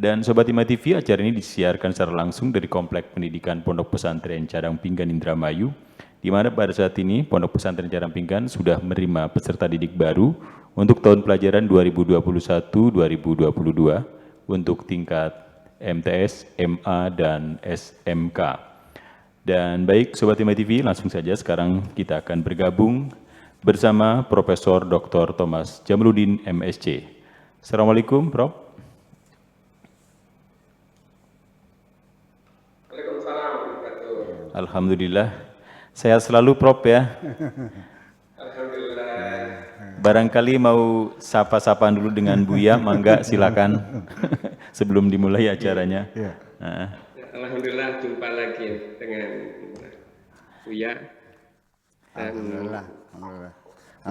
Dan Sobat Hima TV, acara ini disiarkan secara langsung dari Komplek Pendidikan Pondok Pesantren Cadang Pinggan Indramayu, di mana pada saat ini Pondok Pesantren Cadang Pinggan sudah menerima peserta didik baru untuk tahun pelajaran 2021-2022 untuk tingkat MTS, MA, dan SMK. Dan baik Sobat Hima TV, langsung saja sekarang kita akan bergabung bersama Profesor Dr. Thomas Jamaluddin MSc. Assalamualaikum Prof. Alhamdulillah, sehat selalu Prof ya. Alhamdulillah. Barangkali mau sapa-sapaan dulu dengan Buya, mangga silakan sebelum dimulai acaranya. Alhamdulillah jumpa lagi dengan Buya. Dan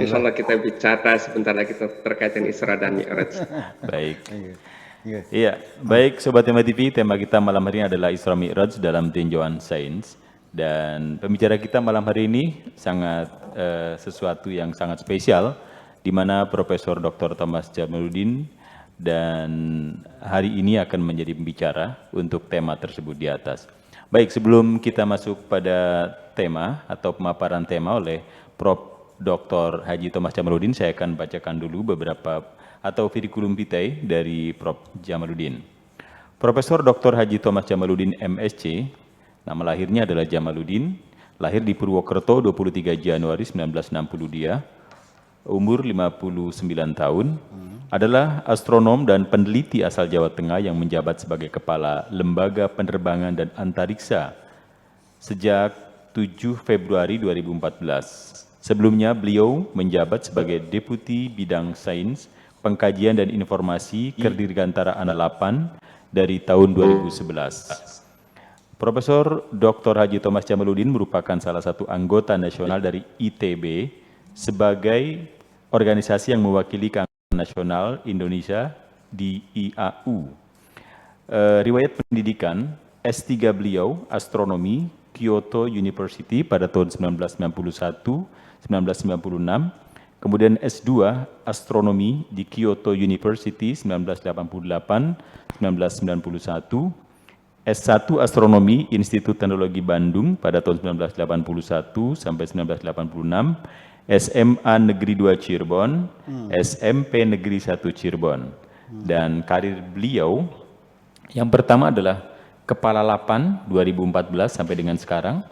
insya Allah kita bicara sebentar lagi terkait dengan Isra dan Mi'raj. Baik. Iya, baik Sobat Hima TV, tema kita malam hari ini adalah Isra Mi'raj dalam tinjauan sains. Dan pembicara kita malam hari ini sangat sesuatu yang sangat spesial, di mana Profesor Dr. Thomas Jamaluddin dan hari ini akan menjadi pembicara untuk tema tersebut di atas. Baik, sebelum kita masuk pada tema atau pemaparan tema oleh Prof. Dr. Haji Thomas Jamaluddin, saya akan bacakan dulu beberapa atau kurikulum vitae dari Prof. Jamaluddin. Profesor Dr. Haji Thomas Jamaluddin MSc, nama lahirnya adalah Jamaluddin, lahir di Purwokerto 23 Januari 1960 dia, umur 59 tahun, adalah astronom dan peneliti asal Jawa Tengah yang menjabat sebagai Kepala Lembaga Penerbangan dan Antariksa sejak 7 Februari 2014. Sebelumnya beliau menjabat sebagai Deputi Bidang Sains, Pengkajian dan Informasi Kedirgantaraan 8 dari tahun 2011. Profesor Dr. Haji Thomas Jamaluddin merupakan salah satu anggota nasional dari ITB sebagai organisasi yang mewakili Keanggotaan Nasional Indonesia di IAU. Riwayat pendidikan S3 beliau Astronomi Kyoto University pada tahun 1991-1996, kemudian S2 Astronomi di Kyoto University 1988-1991, S1 Astronomi Institut Teknologi Bandung pada tahun 1981 sampai 1986, SMA Negeri 2 Cirebon, SMP Negeri 1 Cirebon. Dan karir beliau yang pertama adalah Kepala Lapan 2014 sampai dengan sekarang.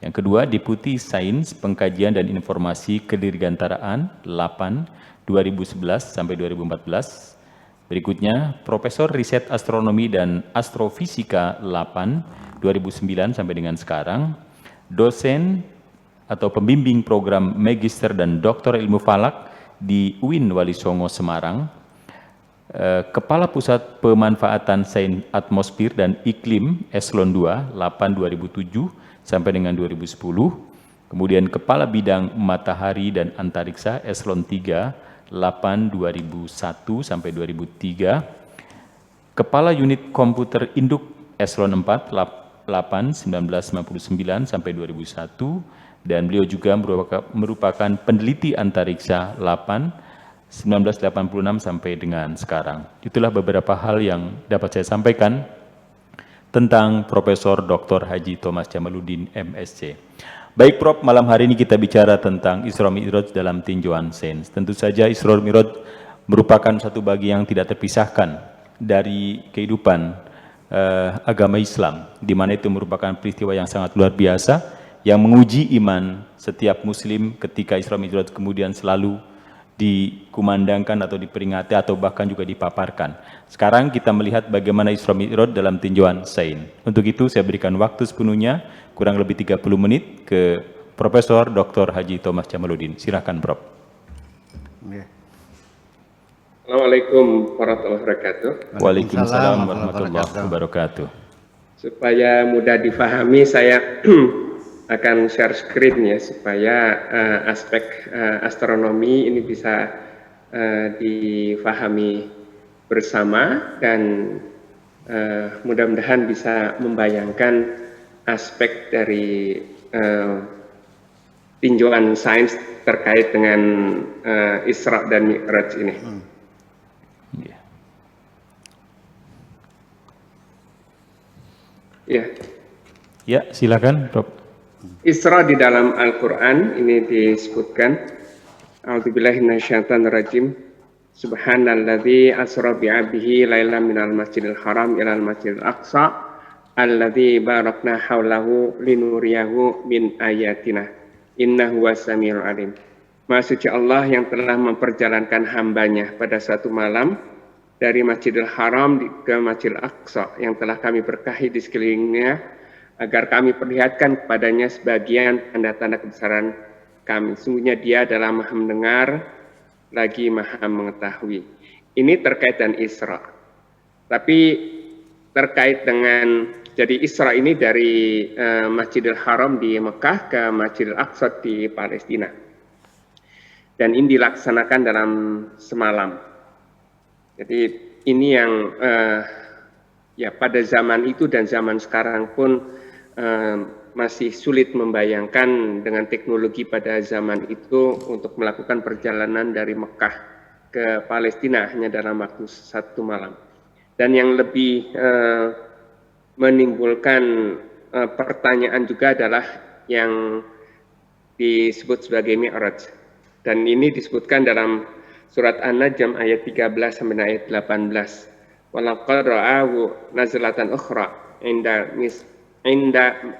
Yang kedua Deputi Sains Pengkajian dan Informasi Kedirgantaraan 8 2011 sampai 2014. Berikutnya, Profesor Riset Astronomi dan Astrofisika 8, 2009 sampai dengan sekarang, dosen atau pembimbing program Magister dan Doktor Ilmu Falak di UIN Wali Songo, Semarang, Kepala Pusat Pemanfaatan Sains Atmosfer dan Iklim Eselon 2, 8, 2007 sampai dengan 2010, kemudian Kepala Bidang Matahari dan Antariksa Eselon 3, 8 2001 sampai 2003, Kepala Unit Komputer Induk Eselon 4 8 1959 sampai 2001, dan beliau juga merupakan peneliti antariksa 8 1986 sampai dengan sekarang. Itulah beberapa hal yang dapat saya sampaikan tentang Profesor Dr. Haji Thomas Jamaluddin MSc. Baik Prof, malam hari ini kita bicara tentang Isra Mi'raj dalam tinjauan sains. Tentu saja Isra Mi'raj merupakan satu bagian yang tidak terpisahkan dari kehidupan agama Islam, di mana itu merupakan peristiwa yang sangat luar biasa, yang menguji iman setiap muslim ketika Isra Mi'raj kemudian selalu dikumandangkan atau diperingati atau bahkan juga dipaparkan. Sekarang kita melihat bagaimana Isra Mi'raj dalam tinjauan sains. Untuk itu saya berikan waktu sepenuhnya, kurang lebih 30 menit ke Profesor Dr. Haji Thomas Jamaluddin. Silakan Prof. Assalamualaikum warahmatullahi wabarakatuh. Waalaikumsalam warahmatullahi wabarakatuh. Supaya mudah difahami, saya akan share screen ya, supaya aspek astronomi ini bisa difahami bersama, dan mudah-mudahan bisa membayangkan aspek dari tinjauan sains terkait dengan Isra dan Mi'raj ini. Ya, Ya, silakan, Prof. Isra di dalam Al-Quran ini disebutkan, A'udzubillahi minasyaitonirrajim. Subhanalladzi asra bi'abdihi lailan minal masjidil haram ilal masjidil aqsa alladzi barakna haulahu linuriyahu min ayatina innahu was-samiul alim. Maha suci Allah yang telah memperjalankan hambanya pada suatu malam dari Masjidil Haram ke Masjidil Aqsa yang telah kami berkahi di sekelilingnya agar kami perlihatkan kepadanya sebagian tanda-tanda kebesaran kami. Sungguhnya dia adalah Maha mendengar lagi Maha mengetahui. Ini terkait dengan Isra. Tapi terkait dengan, jadi Isra ini dari Masjidil Haram di Mekah ke Masjidil Aqsa di Palestina. Dan ini dilaksanakan dalam semalam. Jadi ini yang ya pada zaman itu dan zaman sekarang pun masih sulit membayangkan dengan teknologi pada zaman itu untuk melakukan perjalanan dari Mekah ke Palestina hanya dalam waktu satu malam. Dan yang lebih menimbulkan pertanyaan juga adalah yang disebut sebagai Mi'raj. Dan ini disebutkan dalam surat An-Najm ayat 13 sampai ayat 18. Walaqad ra'ahu nazlatan ukhra inda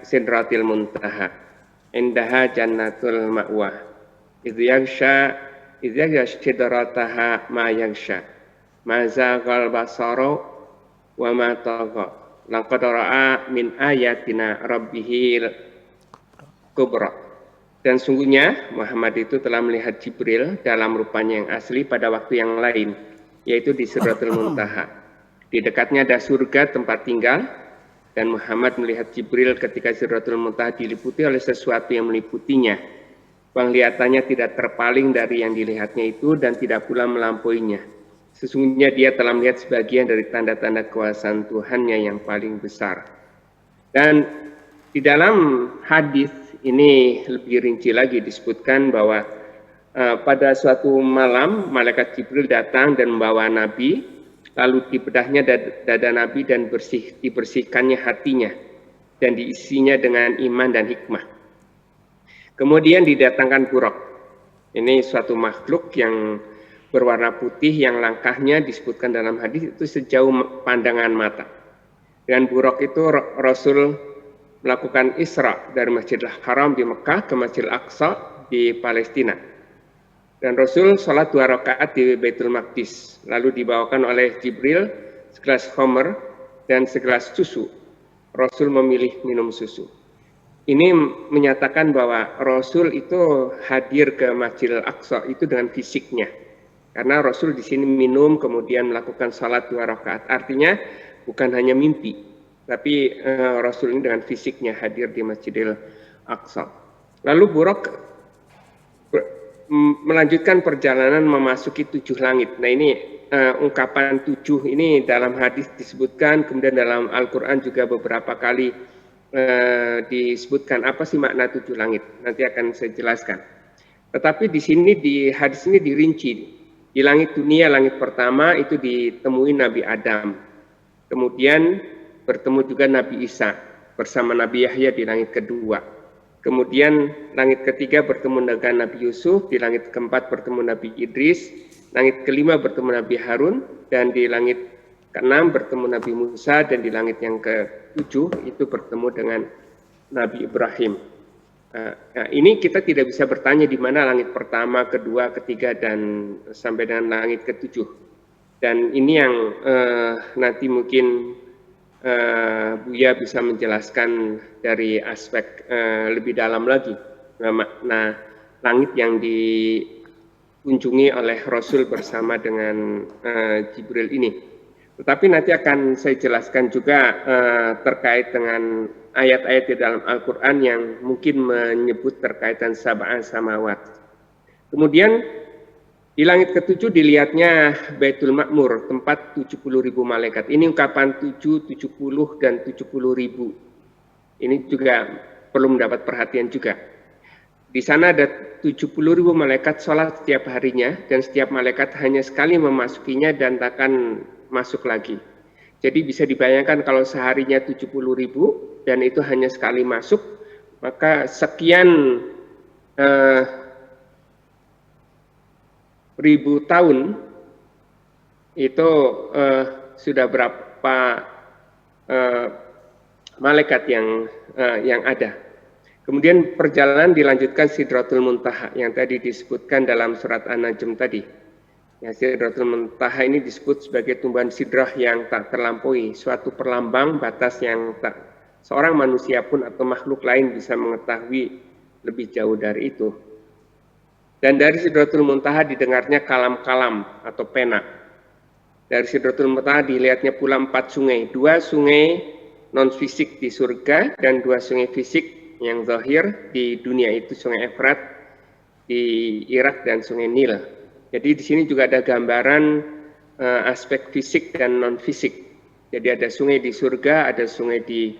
sidratil muntaha indaha jannatul ma'wa idh yaghsha sidrataha ma yaghsha ma zaghal basaru wa ma tagha laqad ra'a min ayatina rabbihil kubra. Dan sungguhnya Muhammad itu telah melihat Jibril dalam rupanya yang asli pada waktu yang lain, yaitu di Sidratul Muntaha. Di dekatnya ada surga tempat tinggal, dan Muhammad melihat Jibril ketika Sidratul Muntaha diliputi oleh sesuatu yang meliputinya. Penglihatannya tidak terpaling dari yang dilihatnya itu dan tidak pula melampauinya. Sesungguhnya dia telah melihat sebagian dari tanda-tanda kekuasaan Tuhannya yang paling besar. Dan di dalam hadis ini lebih rinci lagi disebutkan bahwa pada suatu malam malaikat Jibril datang dan membawa Nabi, lalu dibedahnya dada Nabi dan dibersihkannya hatinya dan diisinya dengan iman dan hikmah. Kemudian didatangkan buraq. Ini suatu makhluk yang berwarna putih yang langkahnya disebutkan dalam hadis itu sejauh pandangan mata. Dengan buraq itu Rasul melakukan Isra dari Masjidil Haram di Mekah ke Masjidil Aqsa di Palestina. Dan Rasul sholat 2 rakaat di Baitul Maqdis. Lalu dibawakan oleh Jibril segelas khamr dan segelas susu. Rasul memilih minum susu. Ini menyatakan bahwa Rasul itu hadir ke Masjidil Aqsa itu dengan fisiknya. Karena Rasul di sini minum kemudian melakukan sholat 2 rakaat. Artinya bukan hanya mimpi. Tapi Rasul ini dengan fisiknya hadir di Masjidil Aqsa. Lalu buraq melanjutkan perjalanan memasuki 7 langit. Nah ini ungkapan 7 ini dalam hadis disebutkan, kemudian dalam Al-Quran juga beberapa kali disebutkan apa sih makna 7 langit. Nanti akan saya jelaskan. Tetapi di sini di hadis ini dirinci. Di langit dunia, langit pertama itu ditemui Nabi Adam. Kemudian bertemu juga Nabi Isa bersama Nabi Yahya di langit kedua. Kemudian langit ketiga bertemu dengan Nabi Yusuf, di langit keempat bertemu Nabi Idris, langit kelima bertemu Nabi Harun, dan di langit keenam bertemu Nabi Musa, dan di langit yang ketujuh itu bertemu dengan Nabi Ibrahim. Nah, ini kita tidak bisa bertanya di mana langit pertama, kedua, ketiga, dan sampai dengan langit ketujuh. Dan ini yang nanti mungkin Buya bisa menjelaskan dari aspek lebih dalam lagi makna langit yang dikunjungi oleh Rasul bersama dengan Jibril ini. Tetapi nanti akan saya jelaskan juga terkait dengan ayat-ayat di dalam Al-Quran yang mungkin menyebut terkaitan sab'an samawat. Kemudian di langit ketujuh dilihatnya Baitul Ma'mur, tempat 70.000 malaikat. Ini ungkapan 7, 70, dan 70.000. Ini juga perlu mendapat perhatian juga. Di sana ada 70.000 malaikat sholat setiap harinya, dan setiap malaikat hanya sekali memasukinya dan takkan masuk lagi. Jadi bisa dibayangkan kalau seharinya 70.000 dan itu hanya sekali masuk, maka sekian ribu tahun itu sudah berapa malaikat yang ada. Kemudian perjalanan dilanjutkan Sidratul Muntaha yang tadi disebutkan dalam surat An-Najm tadi. Ya, Sidratul Muntaha ini disebut sebagai tumbuhan sidrah yang tak terlampaui, suatu perlambang batas yang tak seorang manusia pun atau makhluk lain bisa mengetahui lebih jauh dari itu. Dan dari Sidratul Muntaha didengarnya kalam-kalam atau pena. Dari Sidratul Muntaha dilihatnya pula 4 sungai, 2 sungai non-fisik di surga dan 2 sungai fisik yang zahir di dunia, itu sungai Efrat di Irak dan sungai Nil. Jadi di sini juga ada gambaran aspek fisik dan non-fisik. Jadi ada sungai di surga, ada sungai di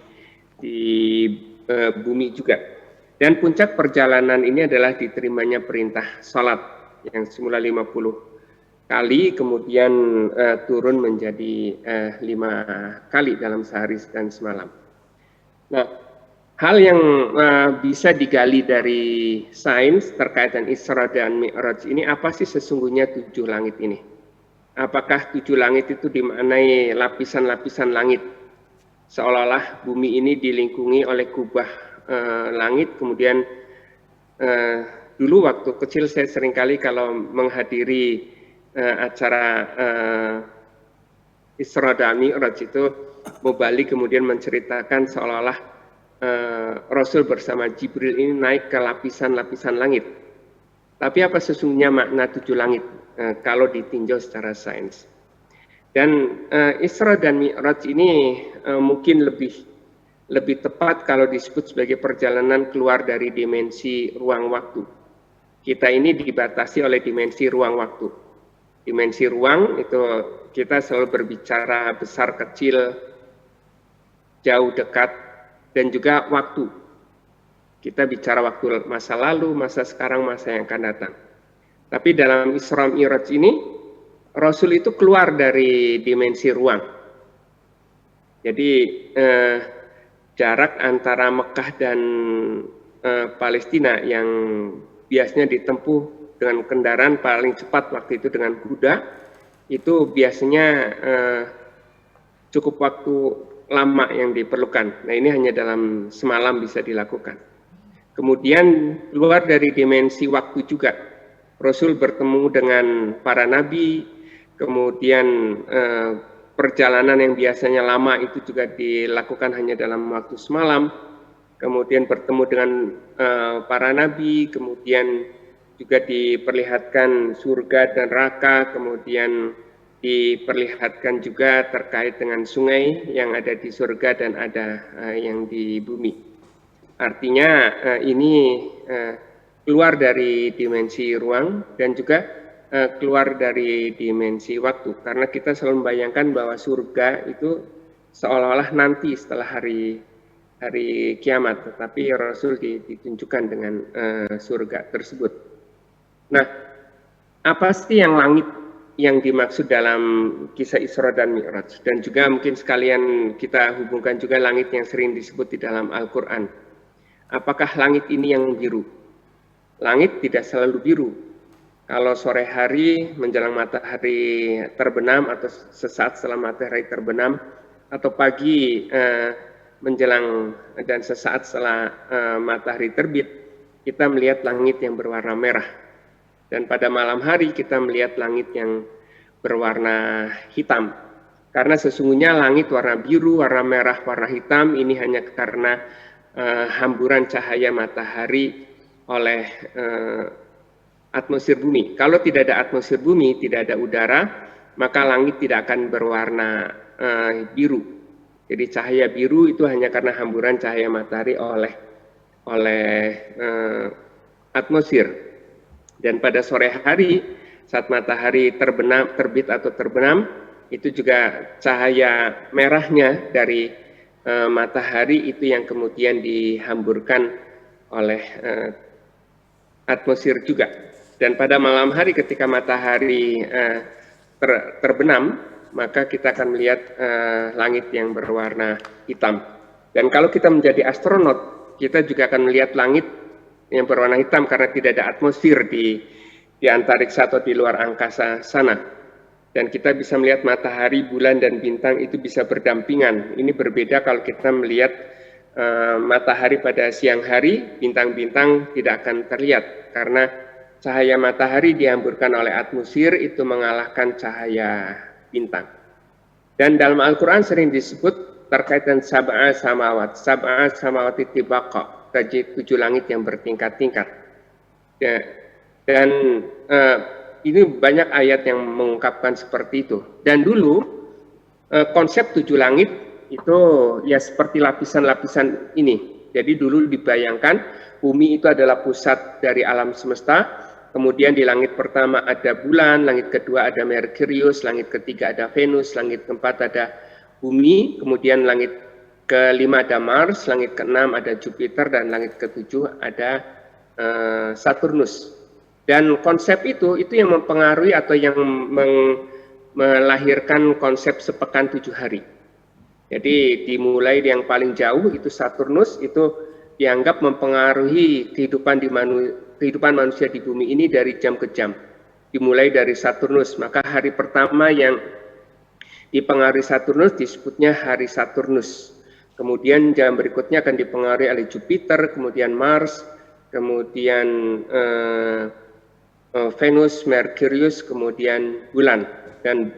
bumi juga. Dan puncak perjalanan ini adalah diterimanya perintah salat yang semula 50 kali, kemudian turun menjadi 5 kali dalam sehari dan semalam. Nah, hal yang bisa digali dari sains terkait dengan Isra dan Mi'raj ini, apa sih sesungguhnya 7 langit ini? Apakah 7 langit itu dimaknai lapisan-lapisan langit? Seolah-olah bumi ini dilingkungi oleh kubah langit, kemudian dulu waktu kecil saya seringkali kalau menghadiri acara Isra dan Mi'raj itu Mubali kemudian menceritakan seolah-olah Rasul bersama Jibril ini naik ke lapisan-lapisan langit. Tapi apa sesungguhnya makna 7 langit kalau ditinjau secara sains? Dan Isra dan Mi'raj ini mungkin lebih tepat kalau disebut sebagai perjalanan keluar dari dimensi ruang waktu. Kita ini dibatasi oleh dimensi ruang waktu. Dimensi ruang itu kita selalu berbicara besar kecil, jauh dekat, dan juga waktu. Kita bicara waktu masa lalu, masa sekarang, masa yang akan datang. Tapi dalam Isra Mi'raj ini, Rasul itu keluar dari dimensi ruang. Jadi jarak antara Mekah dan Palestina yang biasanya ditempuh dengan kendaraan paling cepat waktu itu dengan kuda, itu biasanya cukup waktu lama yang diperlukan. Nah, ini hanya dalam semalam bisa dilakukan. Kemudian keluar dari dimensi waktu juga. Rasul bertemu dengan para nabi, kemudian perjalanan yang biasanya lama itu juga dilakukan hanya dalam waktu semalam. Kemudian bertemu dengan para nabi, kemudian juga diperlihatkan surga dan neraka, kemudian diperlihatkan juga terkait dengan sungai yang ada di surga dan ada yang di bumi. Artinya ini keluar dari dimensi ruang dan juga keluar dari dimensi waktu, karena kita selalu membayangkan bahwa surga itu seolah-olah nanti setelah hari kiamat, tetapi Rasul ditunjukkan dengan surga tersebut. Nah, apa sih yang langit yang dimaksud dalam kisah Isra dan Mi'raj? Dan juga mungkin sekalian kita hubungkan juga langit yang sering disebut di dalam Al-Quran. Apakah langit ini yang biru? Langit tidak selalu biru. Kalau sore hari menjelang matahari terbenam atau sesaat setelah matahari terbenam, atau pagi menjelang dan sesaat setelah matahari terbit, kita melihat langit yang berwarna merah. Dan pada malam hari kita melihat langit yang berwarna hitam. Karena sesungguhnya langit warna biru, warna merah, warna hitam ini hanya karena hamburan cahaya matahari oleh atmosfer bumi. Kalau tidak ada atmosfer bumi, tidak ada udara, maka langit tidak akan berwarna biru. Jadi cahaya biru itu hanya karena hamburan cahaya matahari oleh atmosfer. Dan pada sore hari saat matahari terbit atau terbenam, itu juga cahaya merahnya dari matahari itu yang kemudian dihamburkan oleh atmosfer juga. Dan pada malam hari ketika matahari terbenam, maka kita akan melihat langit yang berwarna hitam. Dan kalau kita menjadi astronot, kita juga akan melihat langit yang berwarna hitam karena tidak ada atmosfer di antariksa atau di luar angkasa sana. Dan kita bisa melihat matahari, bulan, dan bintang itu bisa berdampingan. Ini berbeda kalau kita melihat matahari pada siang hari, bintang-bintang tidak akan terlihat karena cahaya matahari dihamburkan oleh atmosfer itu mengalahkan cahaya bintang. Dan dalam Al-Quran sering disebut terkait dengan sab'a samawat itu baqa, 7 langit yang bertingkat-tingkat. Ya, dan ini banyak ayat yang mengungkapkan seperti itu. Dan dulu konsep 7 langit itu ya seperti lapisan-lapisan ini. Jadi dulu dibayangkan bumi itu adalah pusat dari alam semesta. Kemudian di langit pertama ada bulan, langit kedua ada Merkurius, langit ketiga ada Venus, langit keempat ada bumi, kemudian langit kelima ada Mars, langit keenam ada Jupiter, dan langit ketujuh ada Saturnus. Dan konsep itu yang mempengaruhi atau yang melahirkan konsep sepekan 7 hari. Jadi dimulai yang paling jauh itu Saturnus, itu dianggap mempengaruhi kehidupan manusia di bumi ini dari jam ke jam. Dimulai dari Saturnus, maka hari pertama yang dipengaruhi Saturnus disebutnya hari Saturnus. Kemudian jam berikutnya akan dipengaruhi oleh Jupiter, kemudian Mars, kemudian Venus, Merkurius, kemudian bulan, dan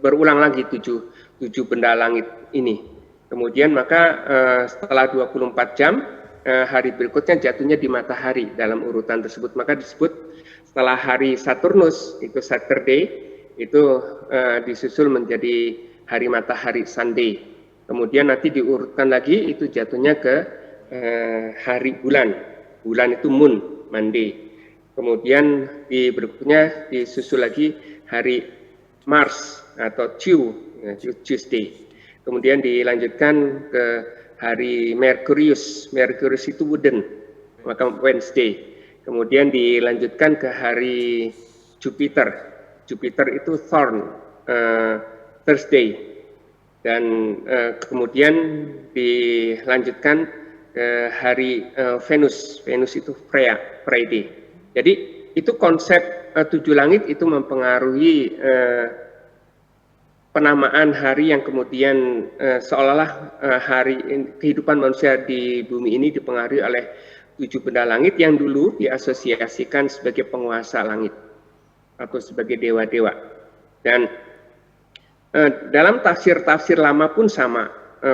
berulang lagi 7 benda langit ini. Kemudian maka setelah 24 jam hari berikutnya jatuhnya di matahari dalam urutan tersebut, maka disebut setelah hari Saturnus itu Saturday, itu disusul menjadi hari matahari Sunday. Kemudian nanti diurutkan lagi itu jatuhnya ke hari bulan itu moon, Monday. Kemudian di berikutnya disusul lagi hari Mars atau Tuesday. Kemudian dilanjutkan ke hari Merkurius itu wooden, maka Wednesday. Kemudian dilanjutkan ke hari Jupiter itu thorn, Thursday. Dan kemudian dilanjutkan ke hari Venus itu Friday. Jadi itu konsep 7 langit itu mempengaruhi penamaan hari yang kemudian seolah-olah kehidupan manusia di bumi ini dipengaruhi oleh 7 benda langit yang dulu diasosiasikan sebagai penguasa langit atau sebagai dewa-dewa. Dan dalam tafsir-tafsir lama pun sama,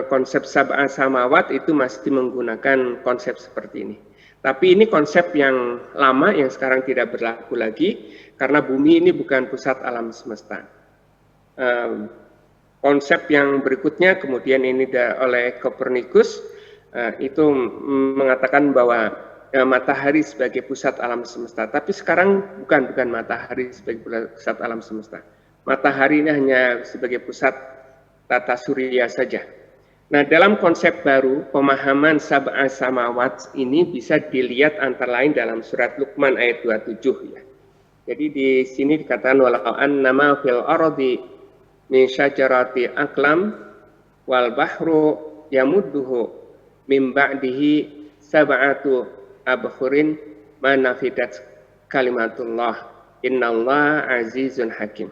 konsep sab'a samawat itu masih menggunakan konsep seperti ini. Tapi ini konsep yang lama yang sekarang tidak berlaku lagi karena bumi ini bukan pusat alam semesta. Konsep yang berikutnya kemudian ini oleh Copernicus itu mengatakan bahwa matahari sebagai pusat alam semesta. Tapi sekarang bukan matahari sebagai pusat alam semesta. Matahari ini hanya sebagai pusat tata surya saja. Nah, dalam konsep baru, pemahaman sab'a samawat ini bisa dilihat antara lain dalam surat Luqman ayat 27 ya. Jadi di sini dikatakan walau annama fil ardi min syajarati aqlam wal bahru yamudduhu min ba'dihi sab'atu abhurin ma nafidat kalimatullah innallaha azizun hakim.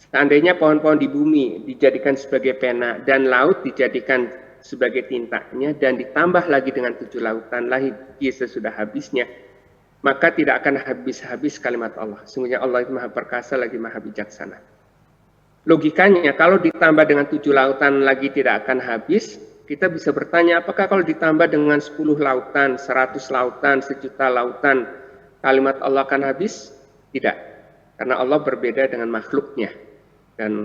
Seandainya pohon-pohon di bumi dijadikan sebagai pena dan laut dijadikan sebagai tintanya dan ditambah lagi dengan 7 lautan lagi sesudah habisnya, maka tidak akan habis-habis kalimat Allah. Sungguhnya Allah itu maha perkasa lagi maha bijaksana. Logikanya kalau ditambah dengan 7 lautan lagi tidak akan habis, kita bisa bertanya apakah kalau ditambah dengan 10 lautan, 100 lautan, 1.000.000 lautan, kalimat Allah akan habis? Tidak. Karena Allah berbeda dengan makhluknya. Dan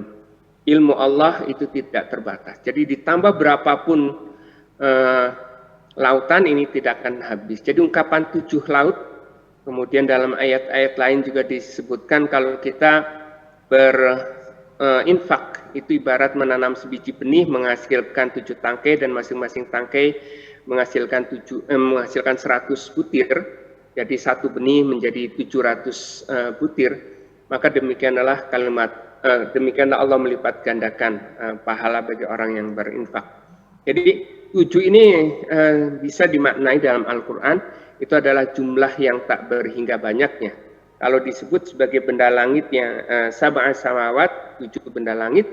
ilmu Allah itu tidak terbatas. Jadi ditambah berapapun lautan ini tidak akan habis. Jadi ungkapan 7 laut, kemudian dalam ayat-ayat lain juga disebutkan kalau kita berinfak itu ibarat menanam sebiji benih menghasilkan 7 tangkai dan masing-masing tangkai menghasilkan 100 butir. Jadi satu benih menjadi 700 butir. Maka demikianlah kalimat demikianlah Allah melipat gandakan pahala bagi orang yang berinfak. Jadi 7 ini bisa dimaknai dalam Al-Quran, itu adalah jumlah yang tak berhingga banyaknya. Kalau disebut sebagai benda langit yang sab'a samawat, 7 benda langit,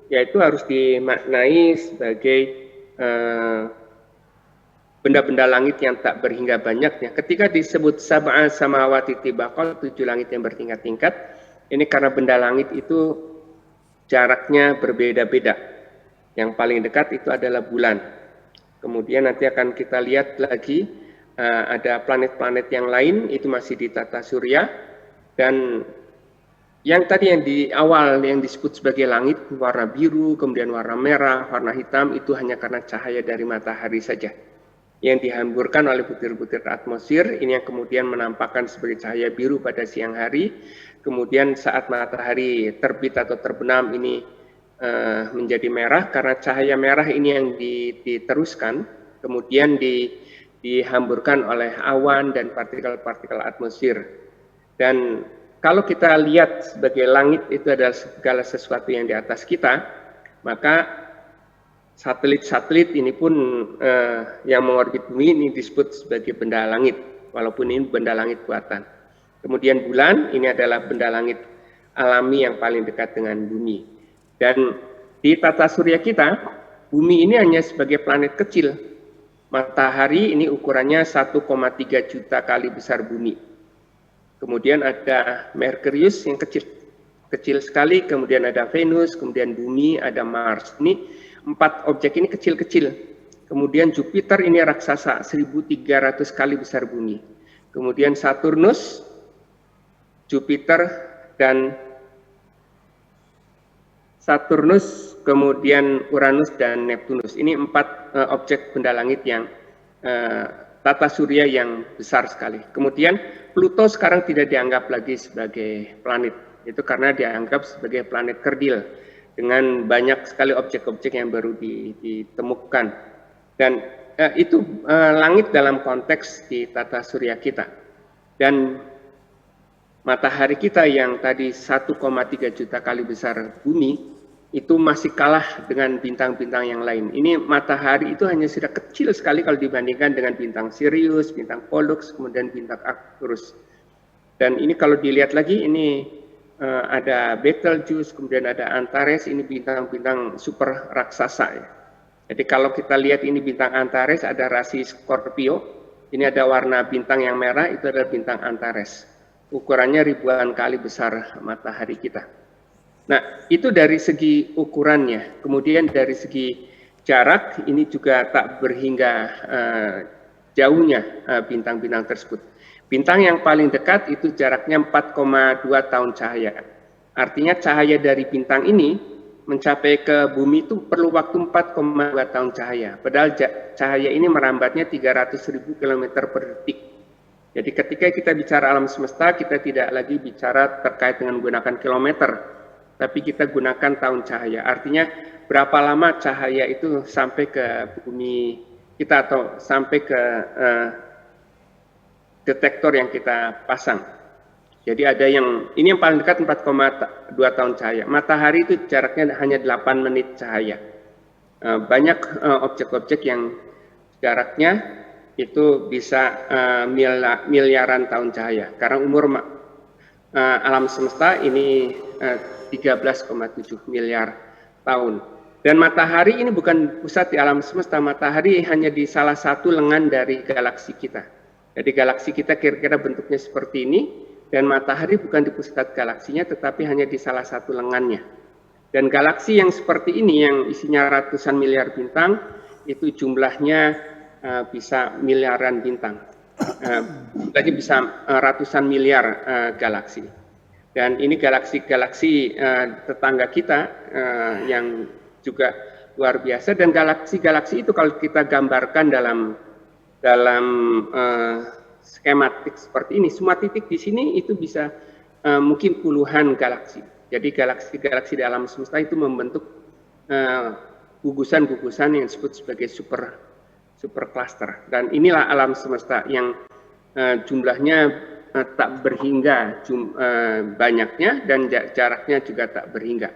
yaitu harus dimaknai sebagai benda-benda langit yang tak berhingga banyaknya. Ketika disebut sab'a samawati tibaqan, 7 langit yang bertingkat-tingkat, ini karena benda langit itu jaraknya berbeda-beda. Yang paling dekat itu adalah bulan. Kemudian nanti akan kita lihat lagi ada planet-planet yang lain, itu masih di tata surya. Dan yang tadi yang di awal yang disebut sebagai langit, warna biru, kemudian warna merah, warna hitam, itu hanya karena cahaya dari matahari saja. Yang dihamburkan oleh butir-butir atmosfer, ini yang kemudian menampakkan sebagai cahaya biru pada siang hari. Kemudian saat matahari terbit atau terbenam ini menjadi merah, karena cahaya merah ini yang diteruskan, kemudian dihamburkan oleh awan dan partikel-partikel atmosfer. Dan kalau kita lihat sebagai langit itu adalah segala sesuatu yang di atas kita, maka satelit-satelit ini pun yang mengorbit bumi ini disebut sebagai benda langit, walaupun ini benda langit buatan. Kemudian bulan ini adalah benda langit alami yang paling dekat dengan bumi. Dan di tata surya kita, bumi ini hanya sebagai planet kecil. Matahari ini ukurannya 1,3 juta kali besar bumi. Kemudian ada Merkurius yang kecil sekali, kemudian ada Venus, kemudian bumi, ada Mars. Ini 4 objek ini kecil-kecil. Kemudian Jupiter ini raksasa, 1.300 kali besar bumi. Kemudian Saturnus, Jupiter, dan kemudian Uranus dan Neptunus. Ini 4 objek benda langit yang tata surya yang besar sekali. Kemudian Pluto sekarang tidak dianggap lagi sebagai planet. Itu karena dianggap sebagai planet kerdil dengan banyak sekali objek-objek yang baru ditemukan. Dan itu langit dalam konteks di tata surya kita. Dan matahari kita yang tadi 1,3 juta kali besar bumi, itu masih kalah dengan bintang-bintang yang lain. Ini matahari itu hanya sudah kecil sekali kalau dibandingkan dengan bintang Sirius, bintang Pollux, kemudian bintang Arcturus. Dan ini kalau dilihat lagi, ini ada Betelgeuse, kemudian ada Antares, ini bintang-bintang super raksasa ya. Jadi kalau kita lihat ini bintang Antares, ada rasi Scorpio, ini ada warna bintang yang merah, itu adalah bintang Antares. Ukurannya ribuan kali besar matahari kita. Nah, itu dari segi ukurannya. Kemudian dari segi jarak, ini juga tak berhingga jauhnya bintang-bintang tersebut. Bintang yang paling dekat itu jaraknya 4,2 tahun cahaya. Artinya cahaya dari bintang ini mencapai ke bumi itu perlu waktu 4,2 tahun cahaya. Padahal cahaya ini merambatnya 300.000 km per detik. Jadi ketika kita bicara alam semesta, kita tidak lagi bicara terkait dengan menggunakan kilometer, tapi kita gunakan tahun cahaya. Artinya berapa lama cahaya itu sampai ke bumi kita atau sampai ke detektor yang kita pasang. Jadi ada yang, ini yang paling dekat 4,2 tahun cahaya. Matahari itu jaraknya hanya 8 menit cahaya. Banyak objek-objek yang jaraknya itu bisa miliaran tahun cahaya. Karena umur alam semesta ini 13,7 miliar tahun. Dan matahari ini bukan pusat di alam semesta. Matahari hanya di salah satu lengan dari galaksi kita. Jadi galaksi kita kira-kira bentuknya seperti ini. Dan matahari bukan di pusat galaksinya, tetapi hanya di salah satu lengannya. Dan galaksi yang seperti ini, yang isinya ratusan miliar bintang, itu jumlahnya bisa miliaran bintang. Jadi bisa ratusan miliar galaksi. Dan ini galaksi-galaksi tetangga kita yang juga luar biasa. Dan galaksi-galaksi itu kalau kita gambarkan dalam skematik seperti ini, semua titik di sini itu bisa mungkin puluhan galaksi. Jadi galaksi-galaksi di alam semesta itu membentuk gugusan-gugusan yang disebut sebagai super cluster. Dan inilah alam semesta yang jumlahnya tak berhingga banyaknya, dan jaraknya juga tak berhingga.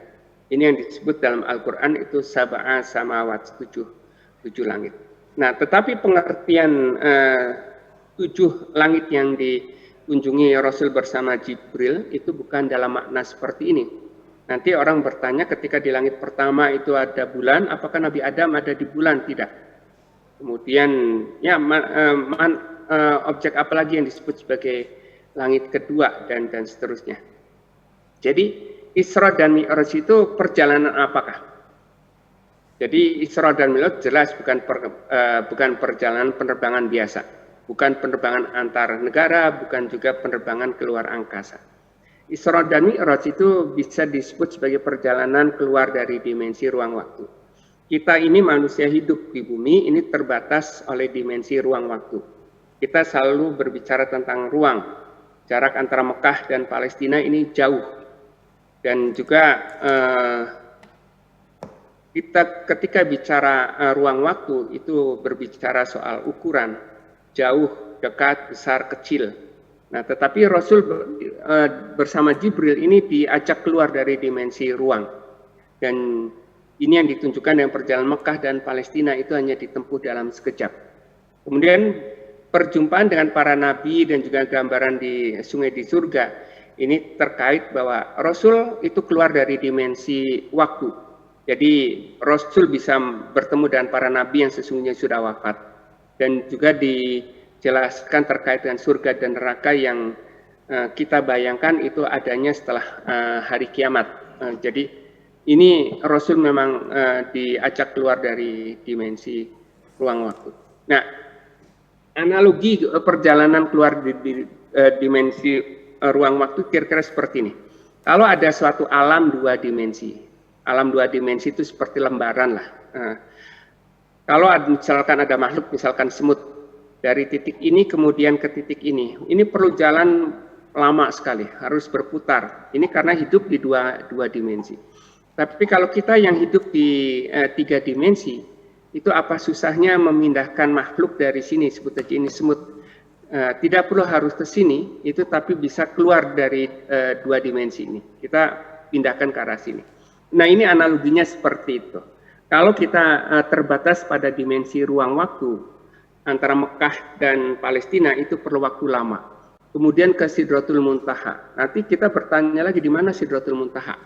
Ini yang disebut dalam Al-Quran itu sab'a samawat, tujuh langit. Nah, tetapi pengertian 7 langit yang dikunjungi Rasul bersama Jibril itu bukan dalam makna seperti ini. Nanti orang bertanya ketika di langit pertama itu ada bulan, apakah Nabi Adam ada di bulan? Tidak. Kemudian ya objek apa lagi yang disebut sebagai langit kedua dan seterusnya. Jadi Isra dan Mi'raj itu perjalanan apakah? Jadi Isra dan Mi'raj jelas bukan perjalanan penerbangan biasa, bukan penerbangan antar negara, bukan juga penerbangan keluar angkasa. Isra dan Mi'raj itu bisa disebut sebagai perjalanan keluar dari dimensi ruang waktu. Kita ini manusia hidup di bumi ini terbatas oleh dimensi ruang waktu. Kita selalu berbicara tentang ruang. Jarak antara Mekah dan Palestina ini jauh. Dan juga kita ketika bicara ruang waktu itu berbicara soal ukuran, jauh, dekat, besar, kecil. Nah, tetapi Rasul bersama Jibril ini diajak keluar dari dimensi ruang. Dan ini yang ditunjukkan dengan perjalanan Mekah dan Palestina itu hanya ditempuh dalam sekejap. Kemudian perjumpaan dengan para nabi dan juga gambaran di sungai di surga, ini terkait bahwa Rasul itu keluar dari dimensi waktu. Jadi Rasul bisa bertemu dengan para nabi yang sesungguhnya sudah wafat. Dan juga dijelaskan terkait dengan surga dan neraka yang kita bayangkan itu adanya setelah hari kiamat. Jadi ini Rasul memang diajak keluar dari dimensi ruang waktu. Nah, analogi perjalanan keluar di dimensi ruang waktu kira-kira seperti ini. Kalau ada suatu alam 2 dimensi, alam 2 dimensi itu seperti lembaran lah. Kalau misalkan ada makhluk, misalkan semut, dari titik ini kemudian ke titik ini perlu jalan lama sekali, harus berputar. Ini karena hidup di dua dimensi. Tapi kalau kita yang hidup di 3 dimensi, itu apa susahnya memindahkan makhluk dari sini, sebut aja ini semut. Tidak perlu harus ke sini, itu tapi bisa keluar dari 2 dimensi ini. Kita pindahkan ke arah sini. Nah, ini analoginya seperti itu. Kalau kita terbatas pada dimensi ruang waktu antara Mekah dan Palestina itu perlu waktu lama. Kemudian ke Sidratul Muntaha. Nanti kita bertanya lagi di mana Sidratul Muntaha.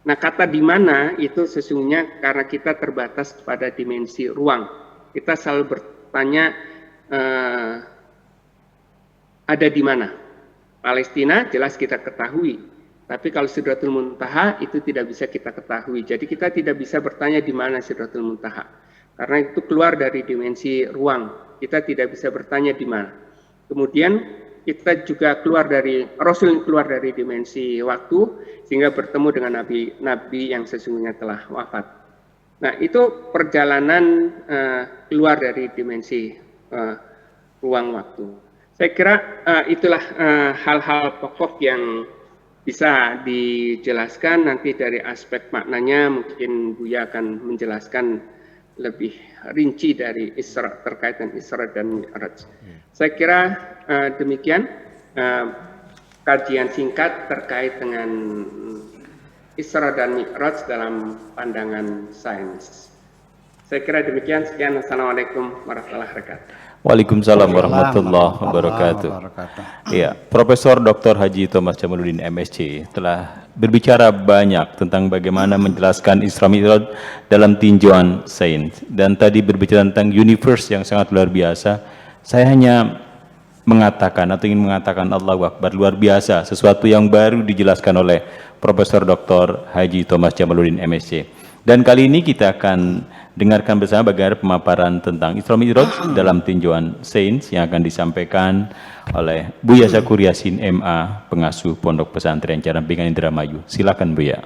Nah, kata di mana itu sesungguhnya karena kita terbatas pada dimensi ruang. Kita selalu bertanya ada di mana? Palestina jelas kita ketahui, tapi kalau Sidratul Muntaha itu tidak bisa kita ketahui. Jadi kita tidak bisa bertanya di mana Sidratul Muntaha, karena itu keluar dari dimensi ruang. Kita tidak bisa bertanya di mana. Kemudian kita juga Rasul keluar dari dimensi waktu sehingga bertemu dengan nabi yang sesungguhnya telah wafat. Nah, itu perjalanan keluar dari dimensi ruang waktu. Saya kira itulah hal-hal pokok yang bisa dijelaskan. Nanti dari aspek maknanya mungkin Buya akan menjelaskan lebih rinci dari terkait dengan Isra dan Mi'raj. Saya kira demikian kajian singkat terkait dengan Isra dan Mi'raj dalam pandangan sains. Saya kira demikian. Sekian. Assalamualaikum warahmatullahi wabarakatuh. Waalaikumsalam warahmatullahi wabarakatuh. Ya, Profesor Dr. Haji Thomas Jamaluddin MSc telah berbicara banyak tentang bagaimana menjelaskan Isra Mi'raj dalam tinjauan sains, dan tadi berbicara tentang universe yang sangat luar biasa. Saya hanya mengatakan atau ingin mengatakan Allahu Akbar, luar biasa, sesuatu yang baru dijelaskan oleh Profesor Dr. Haji Thomas Jamaluddin MSc. Dan kali ini kita akan dengarkan bersama bagaimana pemaparan tentang Isra Mi'raj dalam tinjauan sains yang akan disampaikan oleh Buya Zakur Yasin MA, pengasuh Pondok Pesantren Carampingan Indramayu. Silakan Buya.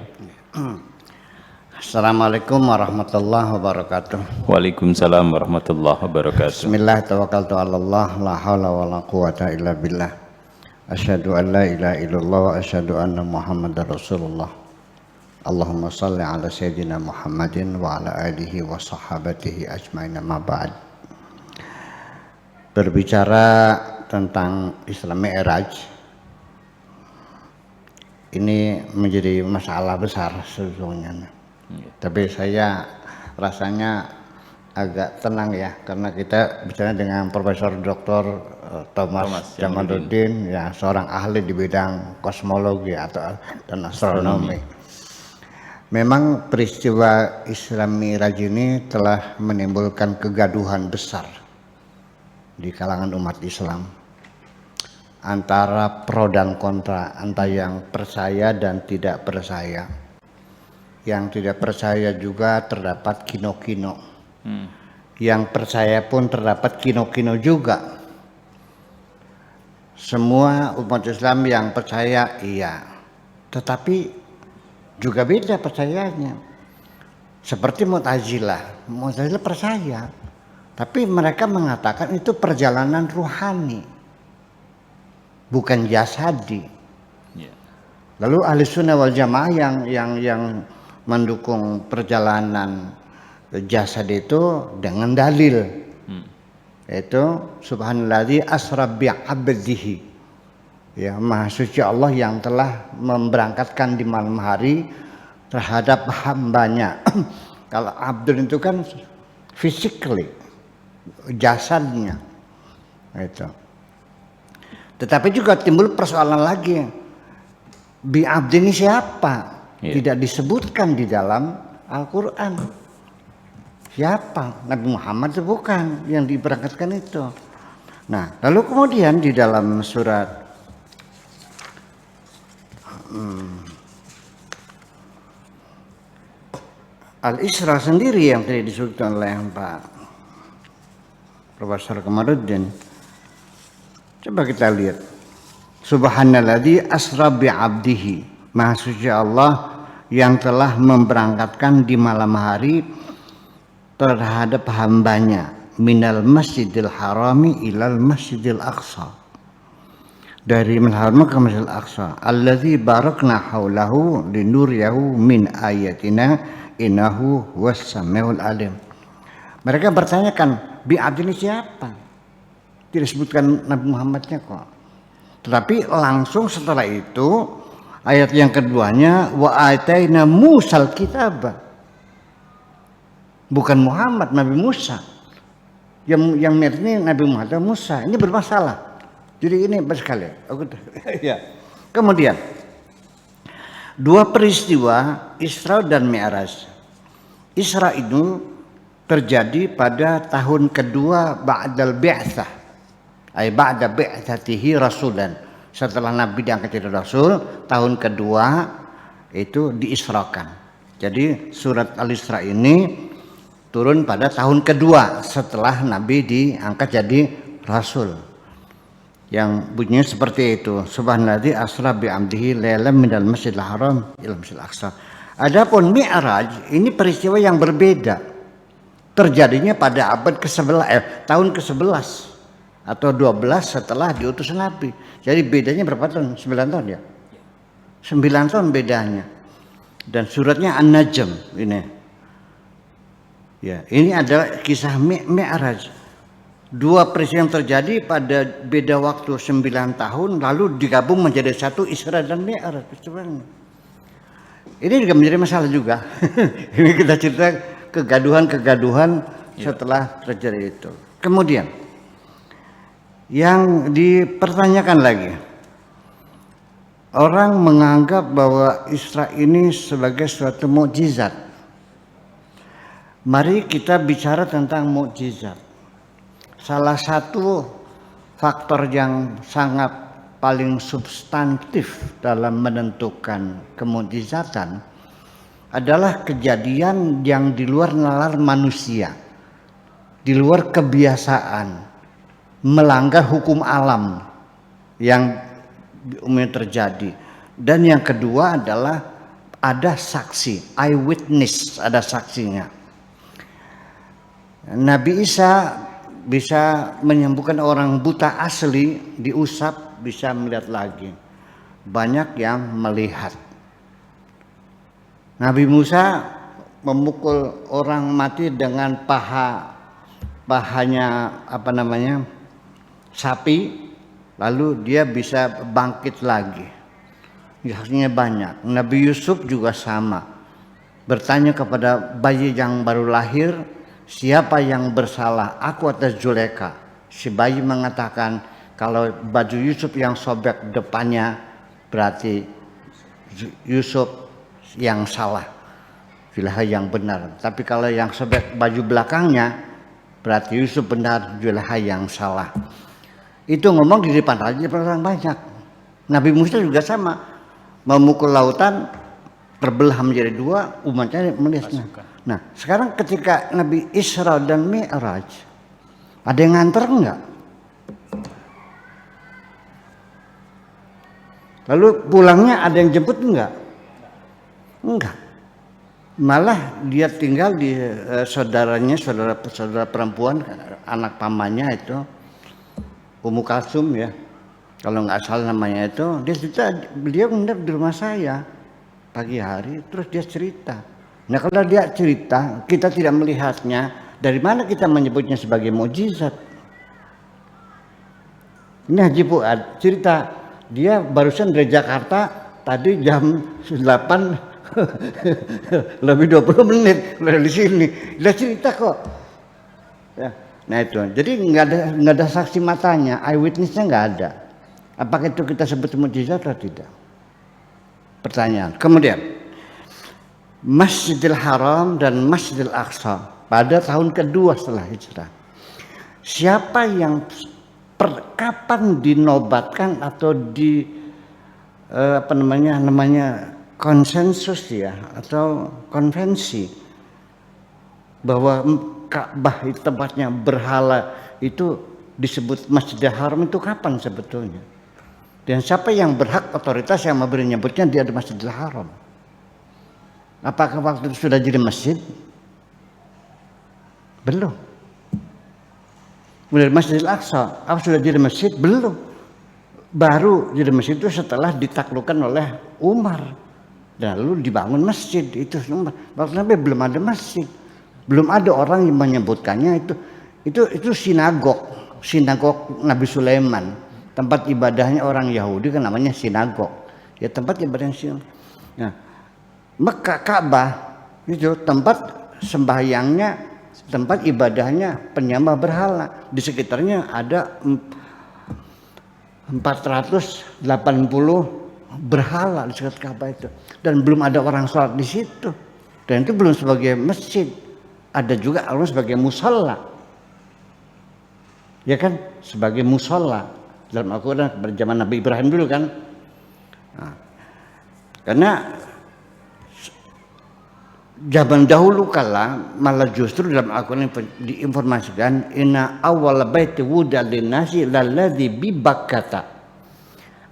Assalamualaikum warahmatullahi wabarakatuh. Waalaikumsalam warahmatullahi wabarakatuh. Bismillah, tawakkaltu 'alallah, la haula wala quwata illa billah. Asyhadu an la ilaha illallah wa asyhadu anna Muhammadar Rasulullah. Allahumma salli ala sayyidina Muhammadin wa ala alihi wa sahabatihi ajmain, amma ba'd. Berbicara tentang Isra Mi'raj ini menjadi masalah besar sesungguhnya. Tapi saya rasanya agak tenang ya, karena kita bicara dengan Profesor Dr. Thomas Jamaluddin, ya seorang ahli di bidang kosmologi dan astronomi. Memang peristiwa Isra Mi'raj ini telah menimbulkan kegaduhan besar di kalangan umat Islam, antara pro dan kontra, antara yang percaya dan tidak percaya. Yang tidak percaya juga terdapat kino-kino, yang percaya pun terdapat kino-kino juga. Semua umat Islam yang percaya iya, tetapi juga beda percayanya. Seperti Mu'tazilah percaya, tapi mereka mengatakan itu perjalanan ruhani, bukan jasadi. Lalu Ahli Sunnah wal Jamaah yang mendukung perjalanan jasad itu dengan dalil, yaitu Subhanalladzi asra bi'abdihi, ya Maha Suci Allah yang telah memberangkatkan di malam hari terhadap hambanya. Kalau abdul itu kan physically, jasadnya itu. Tetapi juga timbul persoalan lagi, bi abdi ini siapa? Tidak disebutkan di dalam Al-Quran. Siapa? Nabi Muhammad itu bukan yang diberangkatkan itu. Nah, lalu kemudian di dalam surat Al-Isra sendiri yang tadi disebutkan oleh Pak Profesor Kamarudin, coba kita lihat. Subhanalladzi asra bi'abdihi, Maha Suci Allah yang telah memberangkatkan di malam hari terhadap hambanya, minal masjidil harami ilal masjidil aqsa, dari Masjidil Haram ke Masjidil Aqsa, alladzi barakna haulahu linuriyahu min ayatina innahu was-samiul alim. Mereka bertanyakan, bi abdi ini siapa? Tidak disebutkan Nabi Muhammadnya kok. Tetapi langsung setelah itu ayat yang keduanya, wa ataina Musal kitab. Bukan Muhammad, Nabi Musa. Yang mirip ini Nabi Muhammad Musa. Ini bermasalah. Jadi ini sekali. Ya. Kemudian dua peristiwa Isra dan Mi'raj. Isra itu terjadi pada tahun kedua ba'dal bi'tsah, ay ba'da bi'tsatihi rasulan. Setelah Nabi diangkat jadi Rasul, tahun kedua itu diisrakan. Jadi surat Al-Isra ini turun pada tahun kedua setelah Nabi diangkat jadi Rasul. Yang bunyinya seperti itu, Subhanalladzi asra bi'amdihi lailan minal masjidil haram ila masjidil aqsa. Adapun Mi'raj ini peristiwa yang berbeda, terjadinya pada abad ke-11, tahun ke-11 atau 12 setelah diutus Nabi. Jadi bedanya berapa tahun? 9 tahun ya? 9 tahun bedanya. Dan suratnya An-Najm ini. Ya, ini adalah kisah Mi'raj. Dua peristiwa yang terjadi pada beda waktu 9 tahun lalu digabung menjadi satu, Isra dan Mi'raj. Ini juga menjadi masalah juga. Ini kita cerita kegaduhan setelah terjadi itu. Kemudian yang dipertanyakan lagi, orang menganggap bahwa Isra ini sebagai suatu mukjizat. Mari kita bicara tentang mukjizat. Salah satu faktor yang sangat paling substantif dalam menentukan kemukjizatan adalah kejadian yang di luar nalar manusia, di luar kebiasaan, melanggar hukum alam yang umumnya terjadi. Dan yang kedua adalah ada saksi, eyewitness, ada saksinya. Nabi Isa bisa menyembuhkan orang buta asli, diusap bisa melihat lagi. Banyak yang melihat. Nabi Musa memukul orang mati dengan pahanya sapi, lalu dia bisa bangkit lagi. Saksinya banyak. Nabi Yusuf juga sama. Bertanya kepada bayi yang baru lahir, siapa yang bersalah, aku atau Zulaikha? Si bayi mengatakan kalau baju Yusuf yang sobek depannya berarti Yusuf yang salah, Zulaikha yang benar. Tapi kalau yang sobek baju belakangnya berarti Yusuf benar, Zulaikha yang salah. Itu ngomong di depan raja, orang banyak. Nabi Musa juga sama, memukul lautan terbelah menjadi dua, umatnya melihatnya. Nah, sekarang ketika Nabi Isra dan Mi'raj, ada yang nganter enggak? Lalu pulangnya ada yang jemput enggak? Enggak. Malah dia tinggal di saudaranya, saudara perempuan, anak pamannya itu, Ummu Kalsum ya. Kalau nggak salah namanya itu, dia menginap di rumah saya pagi hari, terus dia cerita. Nah kalau dia cerita, kita tidak melihatnya, dari mana kita menyebutnya sebagai mukjizat? Ini Haji Fuad cerita, dia barusan dari Jakarta, tadi jam 8 lebih 20 menit dari sini, dia cerita kok. Ya. Nah itu, jadi nggak ada saksi matanya, eyewitnessnya nggak ada. Apakah itu kita sebut mukjizat atau tidak? Pertanyaan. Kemudian Masjidil Haram dan Masjidil Aqsa pada tahun kedua setelah hijrah. Siapa yang kapan dinobatkan atau namanya konsensus ya atau konvensi bahwa Ka'bah itu tempatnya berhala itu disebut Masjidil Haram itu kapan sebetulnya? Dan siapa yang berhak otoritas yang memberi nyebutnya dia di Masjidil Haram? Apakah waktu itu sudah jadi masjid? Belum. Kemudian Masjidil Aqsa, apa sudah jadi masjid? Belum. Baru jadi masjid itu setelah ditaklukkan oleh Umar. Dan lalu dibangun masjid itu. Waktu Nabi belum ada masjid. Belum ada orang yang menyebutkannya itu sinagog Nabi Sulaiman. Tempat ibadahnya orang Yahudi kan namanya sinagog. Ya tempat ibadah sinagog. Nah, Mekah Ka'bah itu tempat sembahyangnya, tempat ibadahnya penyembah berhala. Di sekitarnya ada 480 berhala di sekitar Ka'bah itu. Dan belum ada orang sholat di situ. Dan itu belum sebagai masjid. Ada juga Allah sebagai musalla. Ya kan? Sebagai musalla. Dalam Al-Quran pada zaman Nabi Ibrahim dulu kan. Nah, karena zaman dahulu kala malah justru dalam Al-Quran diinformasikan inna awwal baiti wudi'a lin-nasi lalladzi bi Bakkah.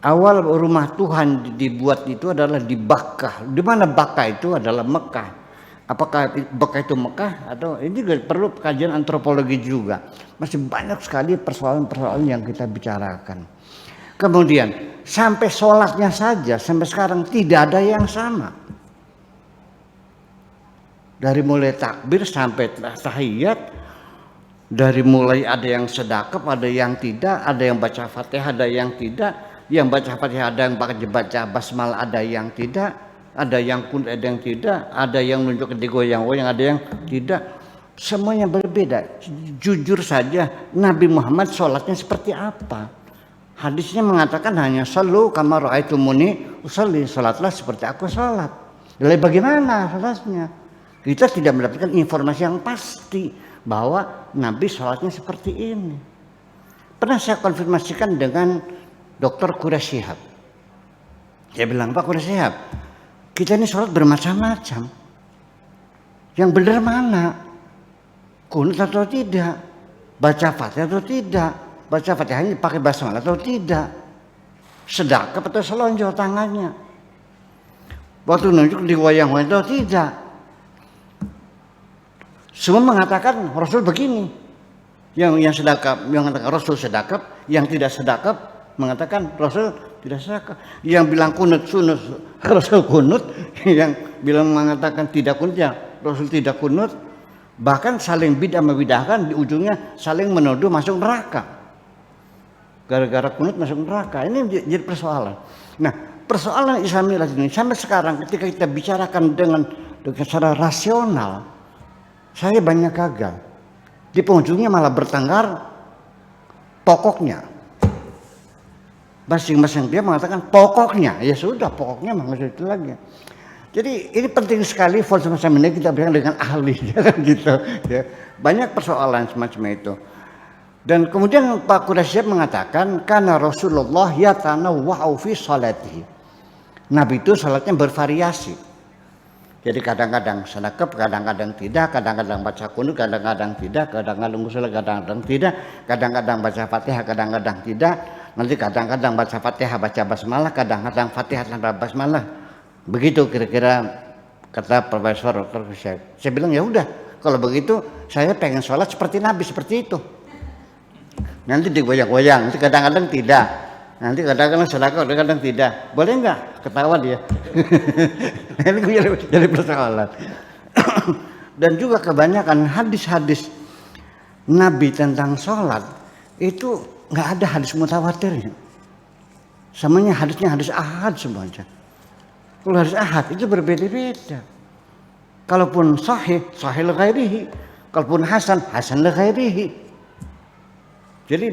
Awal rumah Tuhan dibuat itu adalah di Bakkah. Di mana Bakkah itu adalah Mekah. Apakah Bakkah itu Mekah atau ini juga perlu kajian antropologi juga. Masih banyak sekali persoalan-persoalan yang kita bicarakan. Kemudian sampai sholatnya saja sampai sekarang tidak ada yang sama. Dari mulai takbir sampai tahiyat, dari mulai ada yang sedekap, ada yang tidak, ada yang baca Fatihah, ada yang tidak, yang baca Fatihah ada yang baca basmalah, ada yang tidak, ada yang kunut, ada yang tidak, ada yang menunjukkan digoyang-goyang, ada yang tidak. Semuanya berbeda. Jujur saja Nabi Muhammad sholatnya seperti apa? Hadisnya mengatakan hanya sallu kama ra'aitumuni usolli, sholatlah seperti aku sholat. Lalu bagaimana sholatnya? Kita tidak mendapatkan informasi yang pasti bahwa Nabi sholatnya seperti ini. Pernah saya konfirmasikan dengan Dr. Quraish Shihab. Saya bilang, Pak Quraish Shihab, kita ini sholat bermacam-macam. Yang benar mana? Kunut atau tidak? Baca Fatihah atau tidak? Baca Fatihahnya pakai basmalah atau tidak? Sedekap atau selonjor tangannya? Waktu nunjuk digoyang-goyang atau tidak? Semua mengatakan Rasul begini. Yang sedekap mengatakan Rasul sedekap, yang tidak sedekap mengatakan Rasul tidak sedekap. Yang bilang kunut sunut Rasul kunut, yang bilang mengatakan tidak kunut ya Rasul tidak kunut. Bahkan saling bid'ah membid'ahkan, di ujungnya saling menuduh masuk neraka. Gara-gara kunut masuk neraka. Ini jadi persoalan. Nah, persoalan Islam Mi'raj ini sampai sekarang ketika kita bicarakan dengan secara rasional, saya banyak gagal. Di penghujungnya malah bertengkar pokoknya. Masing-masing dia mengatakan pokoknya, ya sudah pokoknya nggak itu lagi. Jadi ini penting sekali forum semacam ini kita bilang dengan ahli, gitu. Ya. Banyak persoalan semacam itu. Dan kemudian Pak Quraisy mengatakan karena Rasulullah yatanawwa'u fi salatihi. Nabi itu salatnya bervariasi. Jadi kadang-kadang sadaqah, kadang-kadang tidak, kadang-kadang baca kunut, kadang-kadang tidak, kadang-kadang musola, kadang-kadang tidak, kadang-kadang baca Fatihah, kadang-kadang tidak. Nanti kadang-kadang baca Fatihah, baca basmalah, kadang-kadang Fatihah tanpa basmalah. Begitu kira-kira kata Profesor Dr. Saya bilang ya udah, kalau begitu saya pengen sholat seperti Nabi, seperti itu. Nanti digoyang-goyang, nanti kadang-kadang tidak, nanti kadang-kadang sedekah, kadang-kadang tidak. Boleh nggak? Ketawa dia. Ini jadi persoalan. Dan juga kebanyakan hadis-hadis Nabi tentang sholat itu nggak ada hadis mutawatirnya. Semuanya hadisnya hadis ahad semuanya. Kalau hadis ahad itu berbeda-beda. Kalaupun sahih, sahih li ghairihi. Kalaupun hasan, hasan li ghairihi. Jadi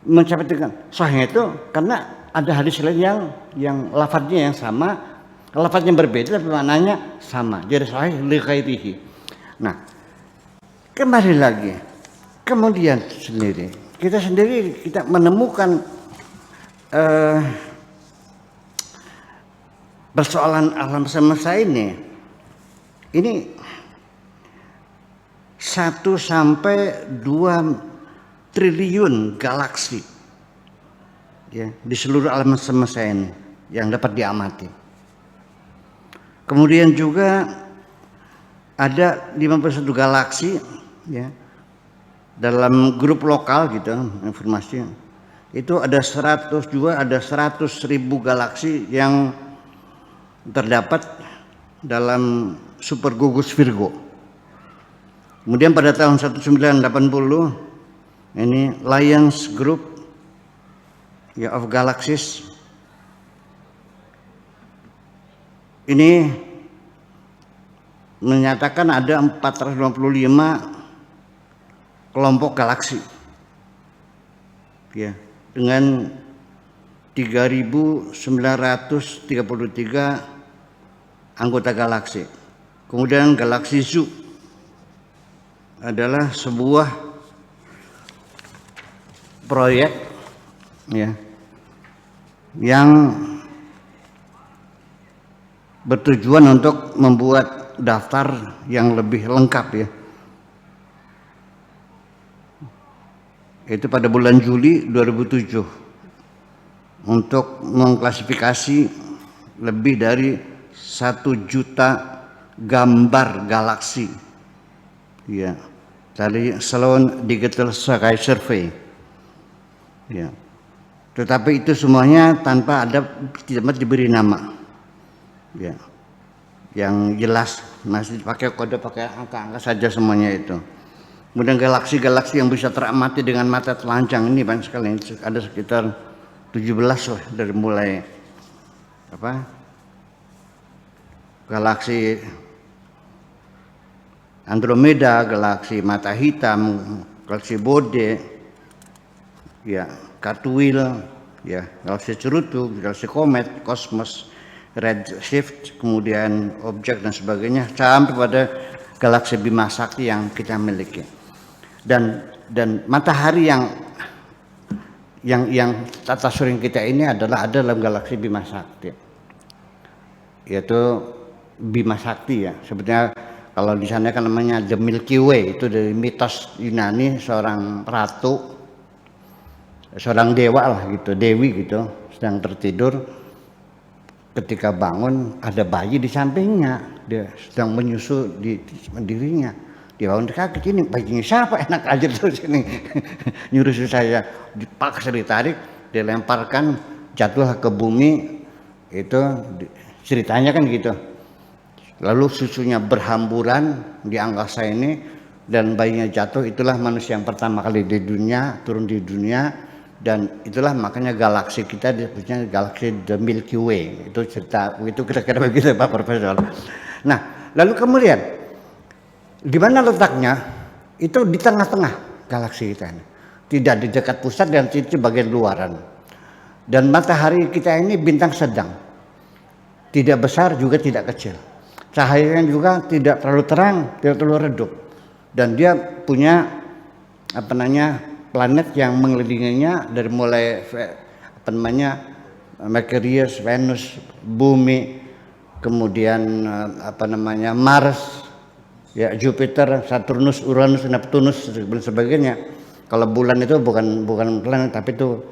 mencapai dengan sahih itu karena ada hadis lain yang lafadznya yang sama, lafadznya berbeda tapi maknanya sama. Jadi sahih li ghairihi. Nah, kembali lagi. Kemudian kita menemukan persoalan alam semesta ini 1 sampai 2 triliun galaksi ya, di seluruh alam semesta ini yang dapat diamati. Kemudian juga ada 51 galaksi ya, dalam grup lokal gitu informasi. Itu ada 100 juga ada 100.000 galaksi yang terdapat dalam super gugus Virgo. Kemudian pada tahun 1980 ini Lions Group ya, of Galaxies ini menyatakan ada 455 kelompok galaksi ya, dengan 3.933 anggota galaksi. Kemudian galaksi Zoo adalah sebuah proyek ya, yang bertujuan untuk membuat daftar yang lebih lengkap ya. Itu pada bulan Juli 2007 untuk mengklasifikasi lebih dari 1 juta gambar galaksi ya, dari Sloan Digital Sky Survey ya. Tetapi itu semuanya tanpa tidak diberi nama ya, yang jelas masih pakai kode, pakai angka-angka saja semuanya itu. Kemudian galaksi-galaksi yang bisa teramati dengan mata telanjang ini banyak sekali, ada sekitar 17 dari mulai galaksi Andromeda, galaksi mata hitam, galaksi Bode, ya, Cartwheel, ya, galaksi cerutu, galaksi komet, kosmos, redshift, kemudian objek dan sebagainya, sampai pada galaksi Bima Sakti yang kita miliki. Dan matahari yang tata surya kita ini ada dalam galaksi Bima Sakti, yaitu Bima Sakti ya. Sebetulnya kalau di sana kan namanya The Milky Way, itu dari mitos Yunani, seorang ratu, seorang dewa lah gitu, dewi gitu, sedang tertidur. Ketika bangun ada bayi di sampingnya, dia sedang menyusu di dirinya. Dia bangun kaget, ini bayinya siapa? Enak aja terus ini nyuruh saya, dipaksa ditarik, dilemparkan, jatuh ke bumi. Itu ceritanya kan gitu. Lalu susunya berhamburan di angkasa ini dan bayinya jatuh. Itulah manusia yang pertama kali di dunia, turun di dunia Dan itulah makanya galaksi kita disebutnya galaksi the Milky Way. Itu cerita itu kira-kira begitu Pak Profesor. Nah, lalu kemudian di mana letaknya? Itu di tengah-tengah galaksi kita ini. Tidak di dekat pusat dan itu bagian luaran. Dan matahari kita ini bintang sedang. Tidak besar juga tidak kecil. Cahayanya juga tidak terlalu terang, tidak terlalu redup. Dan dia punya planet yang mengelilinginya dari mulai Merkurius, Venus, Bumi, kemudian Mars, ya Jupiter, Saturnus, Uranus, Neptunus dan sebagainya. Kalau bulan itu bukan planet tapi itu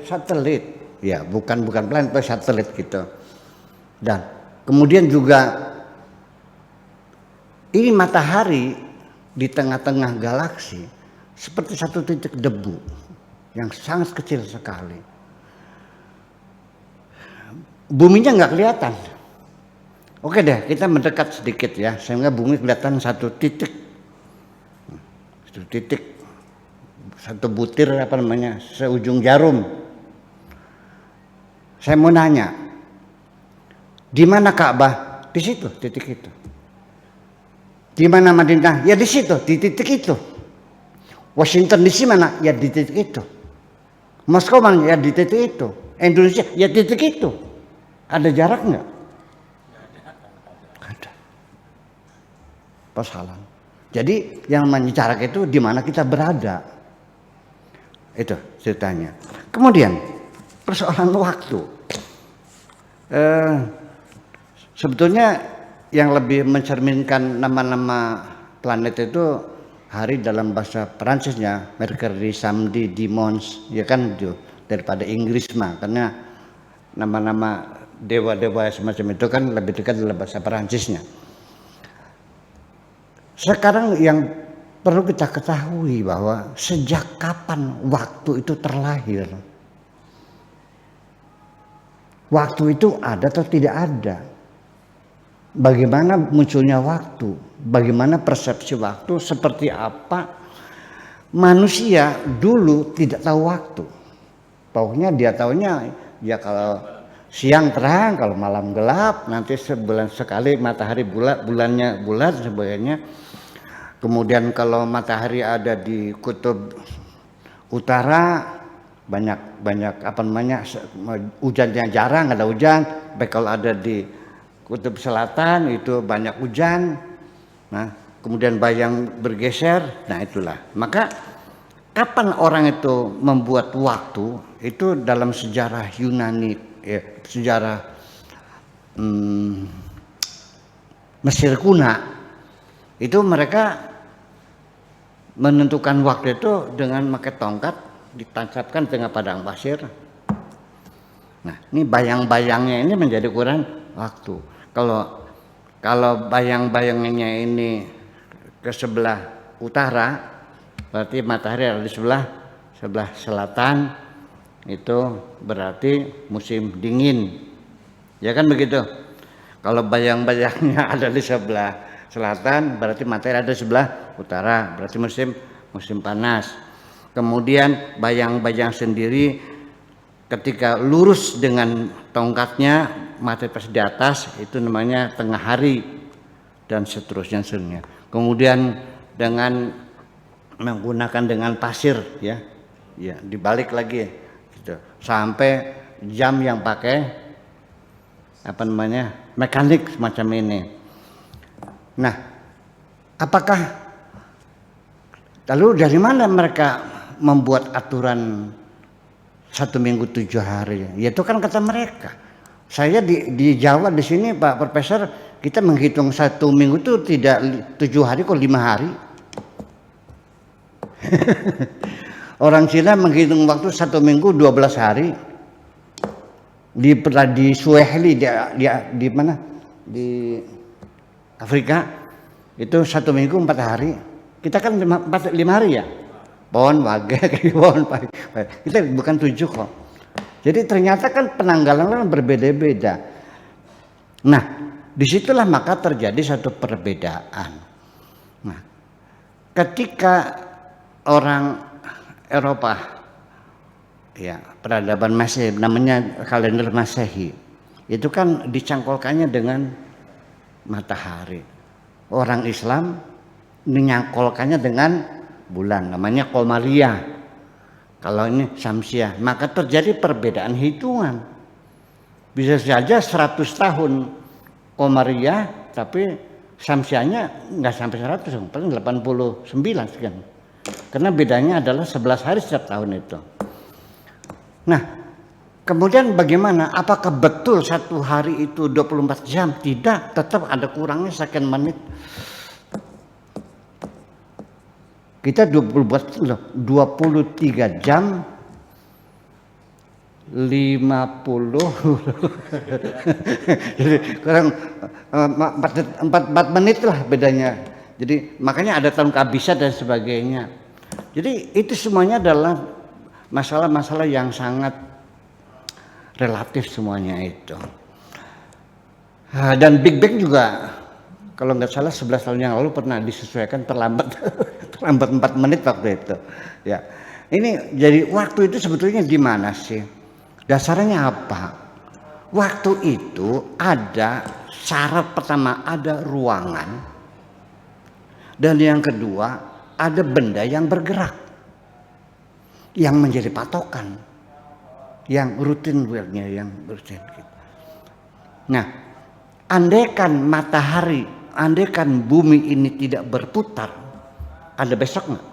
satelit. Ya, bukan planet, tapi satelit gitu. Dan kemudian juga ini matahari di tengah-tengah galaksi seperti satu titik debu yang sangat kecil sekali. Buminya nggak kelihatan. Oke deh, kita mendekat sedikit ya, sehingga bumi kelihatan satu titik, satu butir seujung jarum. Saya mau nanya, di mana Ka'bah? Di situ, titik itu. Di mana Madinah? Ya di situ, di titik itu. Washington DC mana? Ya di titik itu. Moskow mana? Ya di titik itu. Indonesia? Ya di titik itu. Ada jarak nggak? Ada. Persoalan. Jadi yang namanya jarak itu di mana kita berada. Itu ceritanya. Kemudian persoalan waktu. Sebetulnya yang lebih mencerminkan nama-nama planet itu hari dalam bahasa Perancisnya Mercury, Samedi, Dimanche, ya kan itu daripada Inggris mah, karena nama-nama dewa-dewa semacam itu kan lebih dekat dalam bahasa Perancisnya. Sekarang yang perlu kita ketahui bahwa sejak kapan waktu itu terlahir? Waktu itu ada atau tidak ada? Bagaimana munculnya waktu? Bagaimana persepsi waktu? Seperti apa? Manusia dulu tidak tahu waktu. Pokoknya dia tahunya ya kalau siang terang, kalau malam gelap, nanti sebulan sekali matahari bulannya bulat sebagainya. Kemudian kalau matahari ada di kutub utara banyak hujannya jarang, ada hujan. Baik kalau ada di kutub selatan itu banyak hujan. Nah, kemudian bayang bergeser. Nah, itulah. Maka kapan orang itu membuat waktu? Itu dalam sejarah Yunani, sejarah Mesir kuno. Itu mereka menentukan waktu itu dengan pakai tongkat ditancapkan di tengah padang pasir. Nah, ini bayang-bayangnya ini menjadi ukuran waktu. Kalau bayang-bayangnya ini ke sebelah utara, berarti matahari ada di sebelah selatan, itu berarti musim dingin. Ya kan begitu? Kalau bayang-bayangnya ada di sebelah selatan, berarti matahari ada di sebelah utara, berarti musim panas. Kemudian bayang-bayang sendiri ketika lurus dengan tongkatnya matahari pas di atas itu namanya tengah hari dan seterusnya. Kemudian dengan menggunakan dengan pasir ya dibalik lagi gitu, sampai jam yang pakai mekanik semacam ini. Nah, apakah lalu dari mana mereka membuat aturan 1 minggu 7 hari? Ya itu kan kata mereka. Saya di Jawa di sini Pak Profesor, kita menghitung 1 minggu itu tidak 7 hari kok 5 hari. Orang Cina menghitung waktu 1 minggu 12 hari. Di Swahili di mana? Di Afrika itu 1 minggu 4 hari. Kita kan 5 hari ya. Pohon wage, pohon pagi. Kita bukan 7 kok. Jadi ternyata kan penanggalan berbeda-beda. Nah, disitulah maka terjadi satu perbedaan. Nah, ketika orang Eropa, ya peradaban Masehi, namanya kalender Masehi, itu kan dicangkolkannya dengan matahari. Orang Islam menyangkolkannya dengan bulan, namanya Qamariyah. Kalau ini Syamsiah, maka terjadi perbedaan hitungan. Bisa saja 100 tahun Qamariyah, tapi Syamsiahnya nggak sampai 100, paling 89 sekian. Karena bedanya adalah 11 hari setiap tahun itu. Nah, kemudian bagaimana? Apakah betul satu hari itu 24 jam? Tidak, tetap ada kurangnya sekian menit. Kita 23 jam 50 jadi kurang 4 menit lah bedanya. Jadi makanya ada tahun kehabisan dan sebagainya. Jadi itu semuanya adalah masalah-masalah yang sangat relatif semuanya itu. Dan Big Bang juga kalau nggak salah 11 tahun yang lalu pernah disesuaikan terlambat 4 menit waktu itu. Ya, ini jadi waktu itu sebetulnya di mana sih? Dasarnya apa? Waktu itu ada syarat pertama, ada ruangan, dan yang kedua ada benda yang bergerak yang menjadi patokan, yang rutin wheel-nya yang rutin. Nah, andaikan matahari, andaikan bumi ini tidak berputar, ada besok nggak?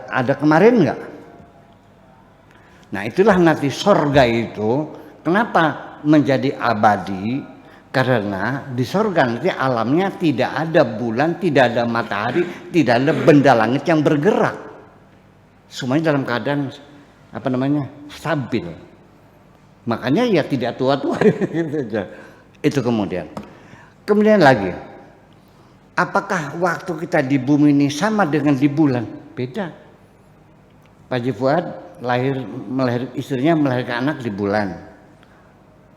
Ada kemarin nggak? Nah, itulah nanti sorga itu kenapa menjadi abadi, karena di sorga nanti alamnya tidak ada bulan, tidak ada matahari, tidak ada benda langit yang bergerak, semuanya dalam keadaan stabil. Makanya ya tidak tua-tua. Itu kemudian lagi, apakah waktu kita di bumi ini sama dengan di bulan? Beda. Pak Haji Fuad istrinya melahirkan anak di bulan.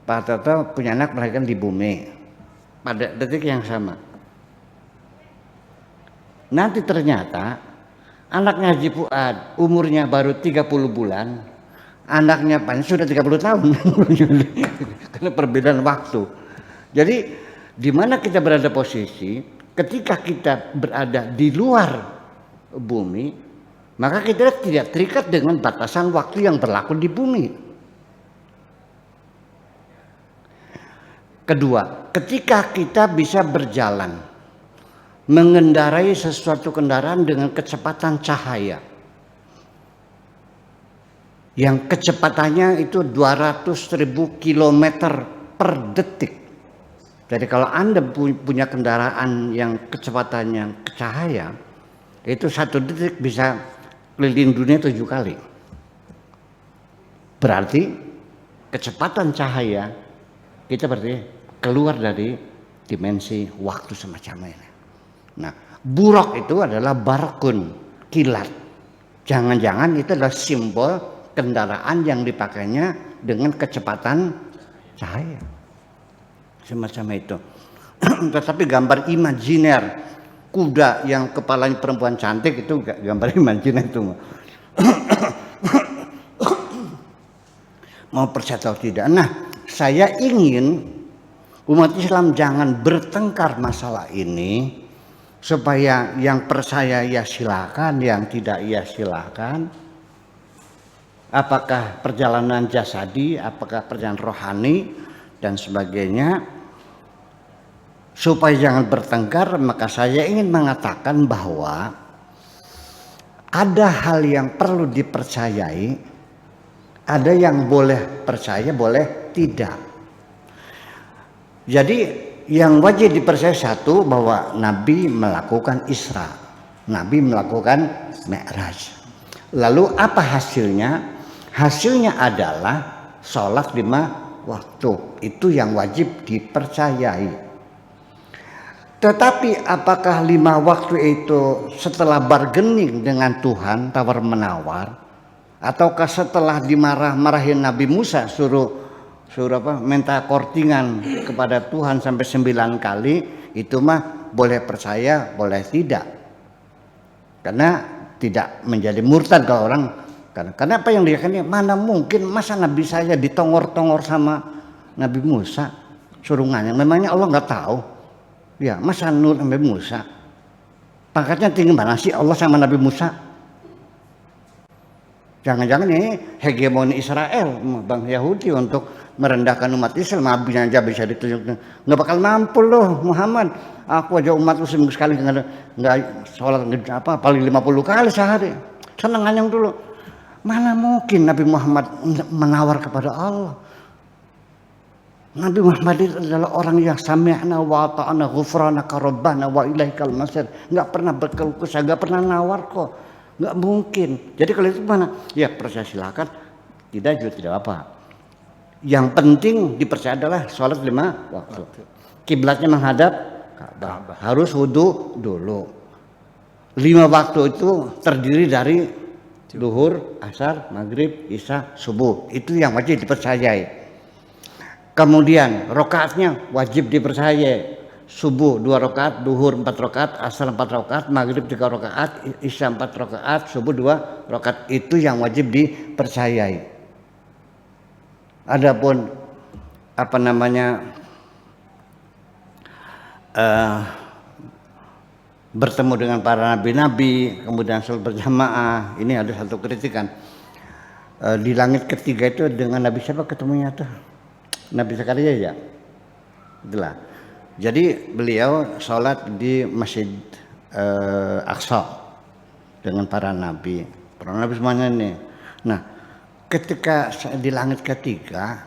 Pak Toto punya anak melahirkan di bumi pada detik yang sama. Nanti ternyata anaknya Haji Fuad umurnya baru 30 bulan, anaknya Pak sudah 30 tahun. Karena perbedaan waktu. Jadi di mana kita berada posisi ketika kita berada di luar bumi, maka kita tidak terikat dengan batasan waktu yang berlaku di bumi. Kedua, ketika kita bisa berjalan, mengendarai sesuatu kendaraan dengan kecepatan cahaya, yang kecepatannya itu 200.000 km per detik. Jadi kalau Anda punya kendaraan yang kecepatannya cahaya, itu 1 detik bisa keliling dunia 7 kali. Berarti kecepatan cahaya kita berarti keluar dari dimensi waktu semacam ini. Nah, buraq itu adalah barqun, kilat. Jangan-jangan itu adalah simbol kendaraan yang dipakainya dengan kecepatan cahaya. Semacam itu. Tetapi gambar imajiner kuda yang kepalanya perempuan cantik itu gambar imajiner itu. Mau percaya atau tidak? Nah, saya ingin umat Islam jangan bertengkar masalah ini, supaya yang percaya ya silakan, yang tidak ya silakan. Apakah perjalanan jasadi, apakah perjalanan rohani dan sebagainya. Supaya jangan bertengkar, maka saya ingin mengatakan bahwa ada hal yang perlu dipercayai, ada yang boleh percaya, boleh tidak. Jadi yang wajib dipercaya satu, bahwa Nabi melakukan Isra, Nabi melakukan Mi'raj. Lalu apa hasilnya? Hasilnya adalah sholat 5 waktu. Itu yang wajib dipercayai. Tetapi apakah 5 waktu itu setelah bargaining dengan Tuhan, tawar menawar, ataukah setelah dimarah-marahin Nabi Musa suruh suruh apa, minta kortingan kepada Tuhan sampai 9 kali, itu mah boleh percaya, boleh tidak. Karena tidak menjadi murtad kalau orang, karena apa yang diyakini, mana mungkin masa Nabi saya ditongor-tongor sama Nabi Musa, suruh nganyang, memangnya Allah nggak tahu? Ya, masa Nur Nabi Musa? Pangkatnya tinggi mana sih Allah sama Nabi Musa? Jangan-jangan ini hegemoni Israel, bang Yahudi untuk merendahkan umat Islam. Nabinya aja bisa ditunjuk, nggak bakal mampu loh Muhammad. Aku aja umat lu seminggu sekali nggak sholat apa paling 50 kali sehari. Seneng nganyang dulu. Mana mungkin Nabi Muhammad menawar kepada Allah? Nabi Muhammad itu adalah orang yang sami'na wa ta'ana ghufranaka rabbana wa ilaikal masir. Nggak pernah berkeluh kesah, nggak pernah nawar kok. Nggak mungkin. Jadi kalau itu mana? Ya percaya silakan. Tidak juga tidak apa. Yang penting dipercaya adalah sholat 5 waktu. Kiblatnya menghadap Ka'bah. Harus wudu dulu. 5 waktu itu terdiri dari duhur, asar, maghrib, isya, subuh. Itu yang wajib dipercayai. Kemudian rokaatnya wajib dipercayai. Subuh 2 rakaat, duhur 4 rakaat, asar 4 rakaat, maghrib 3 rakaat, isya 4 rakaat, subuh 2 rakaat. Itu yang wajib dipercayai. Adapun apa namanya bertemu dengan para nabi-nabi, kemudian sholat berjamaah, ini ada satu kritikan. Di langit ketiga itu dengan Nabi siapa ketemunya tuh? Nabi Zakaria ya. Itulah. Jadi beliau sholat di Masjid Aqsa dengan para nabi semuanya nih. Nah, ketika di langit ketiga,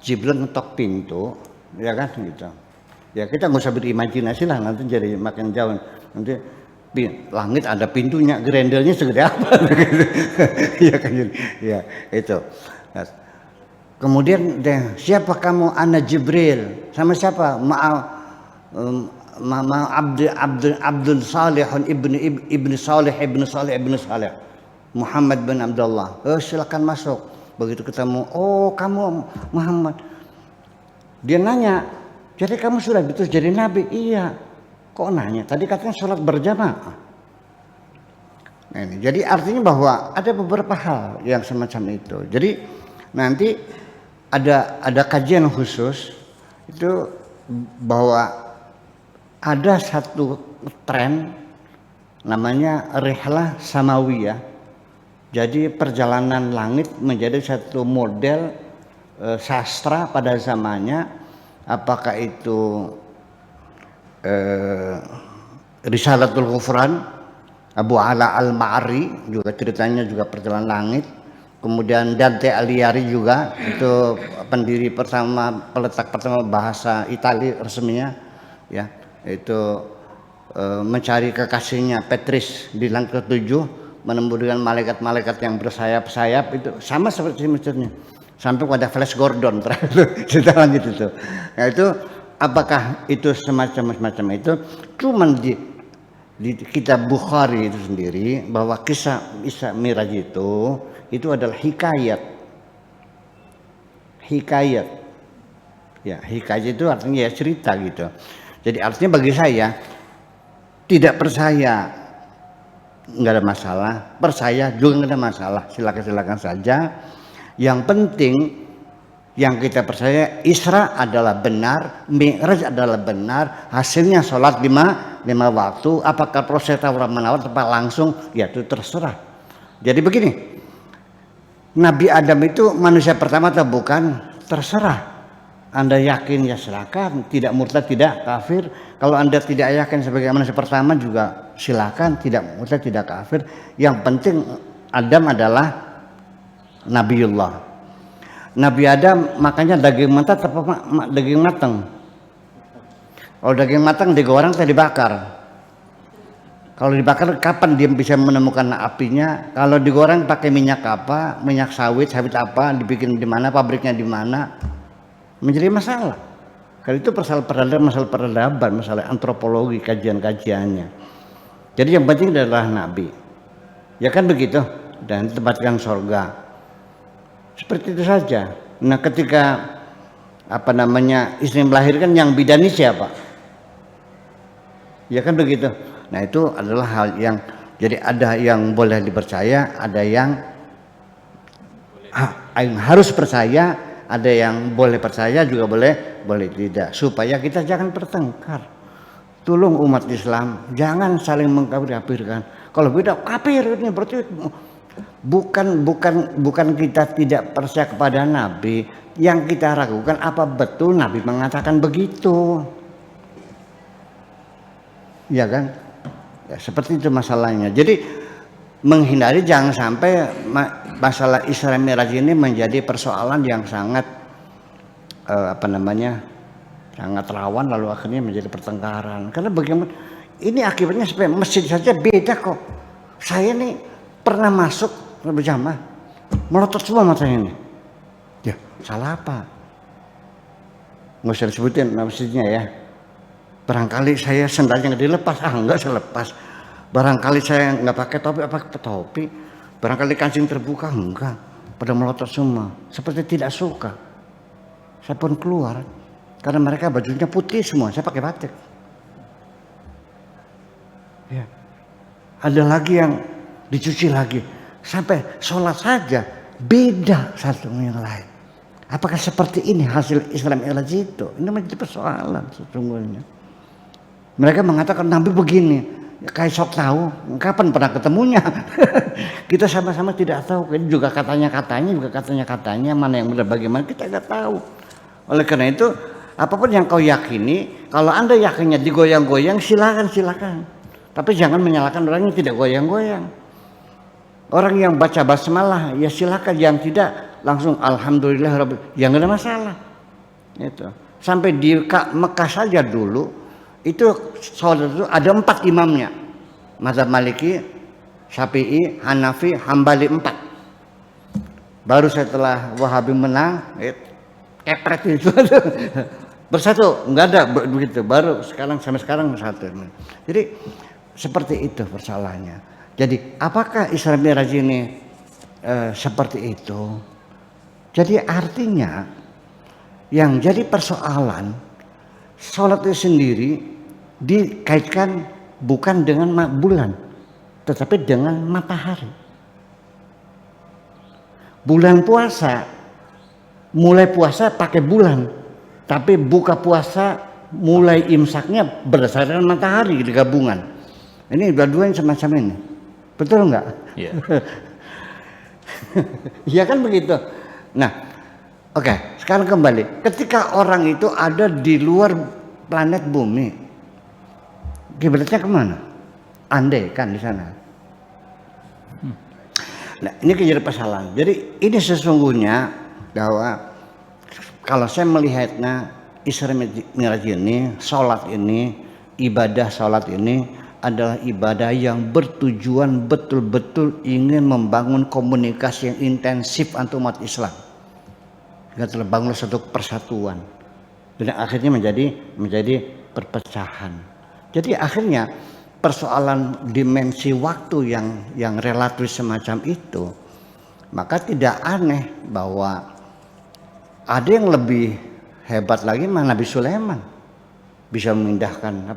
Jibril ngetok pintu, ya kan gitu. Ya kita nggak usah berimajinasi lah, nanti jadi makin jauh. Nanti langit ada pintunya, grendelnya segede apa? Iya kan? Ya itu. Nah, kemudian siapa kamu? Ana Jibril. Sama siapa? Abdul Salihun ibni Salih Muhammad bin Abdullah. Silakan masuk. Begitu ketemu, oh kamu Muhammad. Dia nanya, jadi kamu sudah diutus jadi nabi? Iya. Kok nanya? Tadi katanya sholat berjamaah. Nah, ini. Jadi artinya bahwa ada beberapa hal yang semacam itu. Jadi nanti ada kajian khusus itu bahwa ada satu tren namanya rihlah samawiyah. Jadi perjalanan langit menjadi satu model sastra pada zamannya, apakah itu Risalatul Ghufran Abu Ala Al-Ma'ari juga ceritanya juga perjalanan langit. Kemudian Dante Alighieri juga itu pendiri pertama, peletak pertama bahasa Italia resminya, ya itu mencari kekasihnya Petris di langit ketujuh, menembus dengan malaikat-malaikat yang bersayap-sayap, itu sama seperti misalnya sampai pada Flash Gordon terakhir cerita lanjut itu. Nah itu apakah itu semacam itu? Cuman di kitab Bukhari itu sendiri bahwa kisah Isra Miraj itu adalah hikayat. Ya, hikayat itu artinya ya cerita gitu. Jadi artinya bagi saya tidak percaya nggak ada masalah, percaya juga nggak ada masalah, silakan saja. Yang penting yang kita percaya Isra adalah benar, Mi'raj adalah benar, hasilnya sholat 5 waktu. Apakah proses tawar menawar tepat langsung, ya itu terserah. Jadi begini, Nabi Adam itu manusia pertama atau bukan? Terserah. Anda yakin ya silakan, tidak murtad, tidak kafir. Kalau Anda tidak yakin sebagai manusia pertama juga silakan, tidak murtad, tidak kafir. Yang penting Adam adalah Nabiullah. Nabi Adam makanya daging mentah atau daging matang? Kalau daging matang digoreng atau dibakar? Kalau dibakar kapan dia bisa menemukan apinya? Kalau digoreng pakai minyak apa? Minyak sawit apa? Dibikin di mana? Pabriknya di mana? Menjadi masalah. Kalau itu masalah peradaban, masalah antropologi, kajian-kajiannya. Jadi yang penting adalah Nabi. Ya kan begitu? Dan ditempatkan surga. Seperti itu saja. Nah ketika istri melahirkan, yang bidani siapa? Ya kan begitu. Nah itu adalah hal yang, jadi ada yang boleh dipercaya, ada yang harus percaya, ada yang boleh percaya juga boleh tidak, supaya kita jangan bertengkar. Tolong umat Islam jangan saling mengkafir-kafirkan. Kalau beda kafir ini berarti bukan kita tidak percaya kepada Nabi, yang kita ragukan apa betul Nabi mengatakan begitu. Ya kan? Ya, seperti itu masalahnya. Jadi menghindari jangan sampai masalah Isra Mi'raj ini menjadi persoalan yang sangat sangat rawan, lalu akhirnya menjadi pertengkaran. Karena bagaimana ini akibatnya, sampai masjid saja beda kok. Saya nih pernah masuk berjamaah, melotot semua matanya ini. Ya salah apa? Nggak usah disebutin masjidnya ya. Barangkali saya sendalnya nggak dilepas, enggak saya lepas. Barangkali saya nggak pakai topi, barangkali kancing terbuka, enggak. Pada melotot semua, seperti tidak suka. Saya pun keluar, karena mereka bajunya putih semua, saya pakai batik. Ya. Ada lagi yang dicuci lagi, sampai sholat saja beda satu dengan yang lain. Apakah seperti ini hasil Isra Mi'raj itu? Ini menjadi persoalan sesungguhnya. Mereka mengatakan Nabi begini, ya, kayak sok tahu, kapan pernah ketemunya? Kita sama-sama tidak tahu. Ini juga katanya, mana yang benar bagaimana kita tidak tahu. Oleh karena itu, apapun yang kau yakini, kalau Anda yakinnya digoyang-goyang, silakan. Tapi jangan menyalahkan orang yang tidak goyang-goyang. Orang yang baca basmalah, ya silakan. Yang tidak, langsung alhamdulillah rabbil, yang tidak ada masalah. Itu. Sampai di Mekah saja dulu, itu sholat itu ada 4 imamnya, mazhab Maliki, Syafi'i, Hanafi, Hambali 4. Baru setelah Wahabi menang, kepret itu bersatu, nggak ada begitu. Baru sampai sekarang satu. Jadi seperti itu persoalannya. Jadi apakah Isra Mi'raj ini seperti itu? Jadi artinya yang jadi persoalan, sholat itu sendiri dikaitkan bukan dengan bulan, tetapi dengan matahari. Bulan puasa, mulai puasa pakai bulan, tapi buka puasa mulai imsaknya berdasarkan matahari digabungan. Ini dua-duanya semacam ini, betul nggak? Iya. Ya kan begitu. Nah, oke, sekarang kembali. Ketika orang itu ada di luar planet bumi, kiblatnya kemana? Andai kan di sana. Nah, ini jadi persoalan. Jadi ini sesungguhnya bahwa kalau saya melihatnya Isra Mi'raj ini, sholat ini, ibadah sholat ini adalah ibadah yang bertujuan betul-betul ingin membangun komunikasi yang intensif antar umat Islam. Kita telah bangun satu persatuan, dan akhirnya menjadi perpecahan. Jadi akhirnya persoalan dimensi waktu yang relatif semacam itu, maka tidak aneh bahwa ada yang lebih hebat lagi, Nabi Sulaiman bisa memindahkan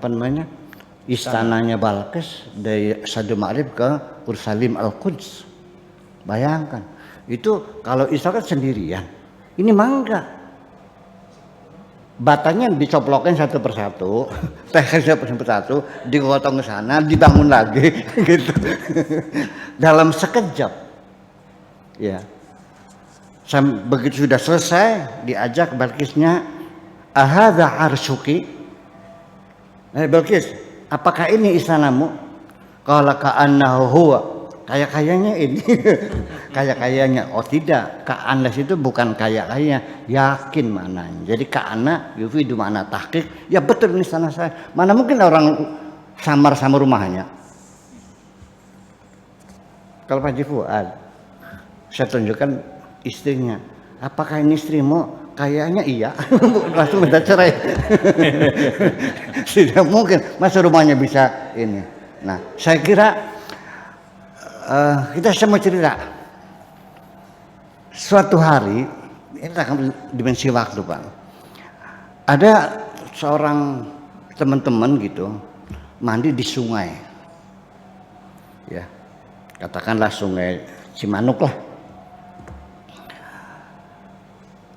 istananya Balqis dari Sadu Ma'rib ke Ursalim Al-Quds. Bayangkan itu kalau Isra kan sendirian, ini mangga. Batanya dicoplokin satu persatu, satu persatu, digotong ke sana, dibangun lagi, gitu. Dalam sekejap, ya. Begitu sudah selesai, diajak Balqisnya, ahadza arsyuki. Balqis, apakah ini istanamu? Qala ka'annahu huwa. Kayaknya ini, kayaknya. Oh tidak, ka'annas itu bukan kayaknya, yakin maknanya. Jadi ka'anna yufidu makna tahqiq. Ya betul ini istana saya. Mana mungkin orang samar sama rumahnya. Kalau Pak Haji Fuad, saya tunjukkan istrinya. Apakah ini istrimu? Kayaknya iya. Langsung minta cerai. Tidak mungkin, masa rumahnya bisa ini. Nah, saya kira kita semua cerita. Suatu hari, ini akan dimensi waktu Pak. Ada seorang teman-teman gitu mandi di sungai, ya katakanlah sungai Cimanuk lah.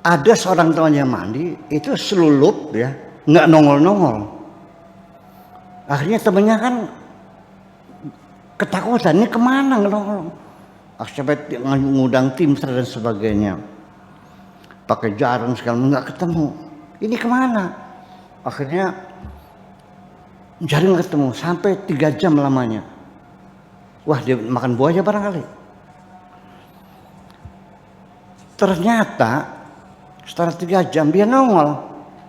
Ada seorang teman yang mandi itu selulup ya, nggak nongol-nongol. Akhirnya temennya kan ketakutan, ini kemana nggak nongol? Sampai ngundang tim dan sebagainya, pakai jarum segala nggak ketemu. Ini kemana? Akhirnya cari nggak ketemu sampai 3 jam lamanya. Wah, dia makan buaya barangkali. Ternyata setelah 3 jam dia nongol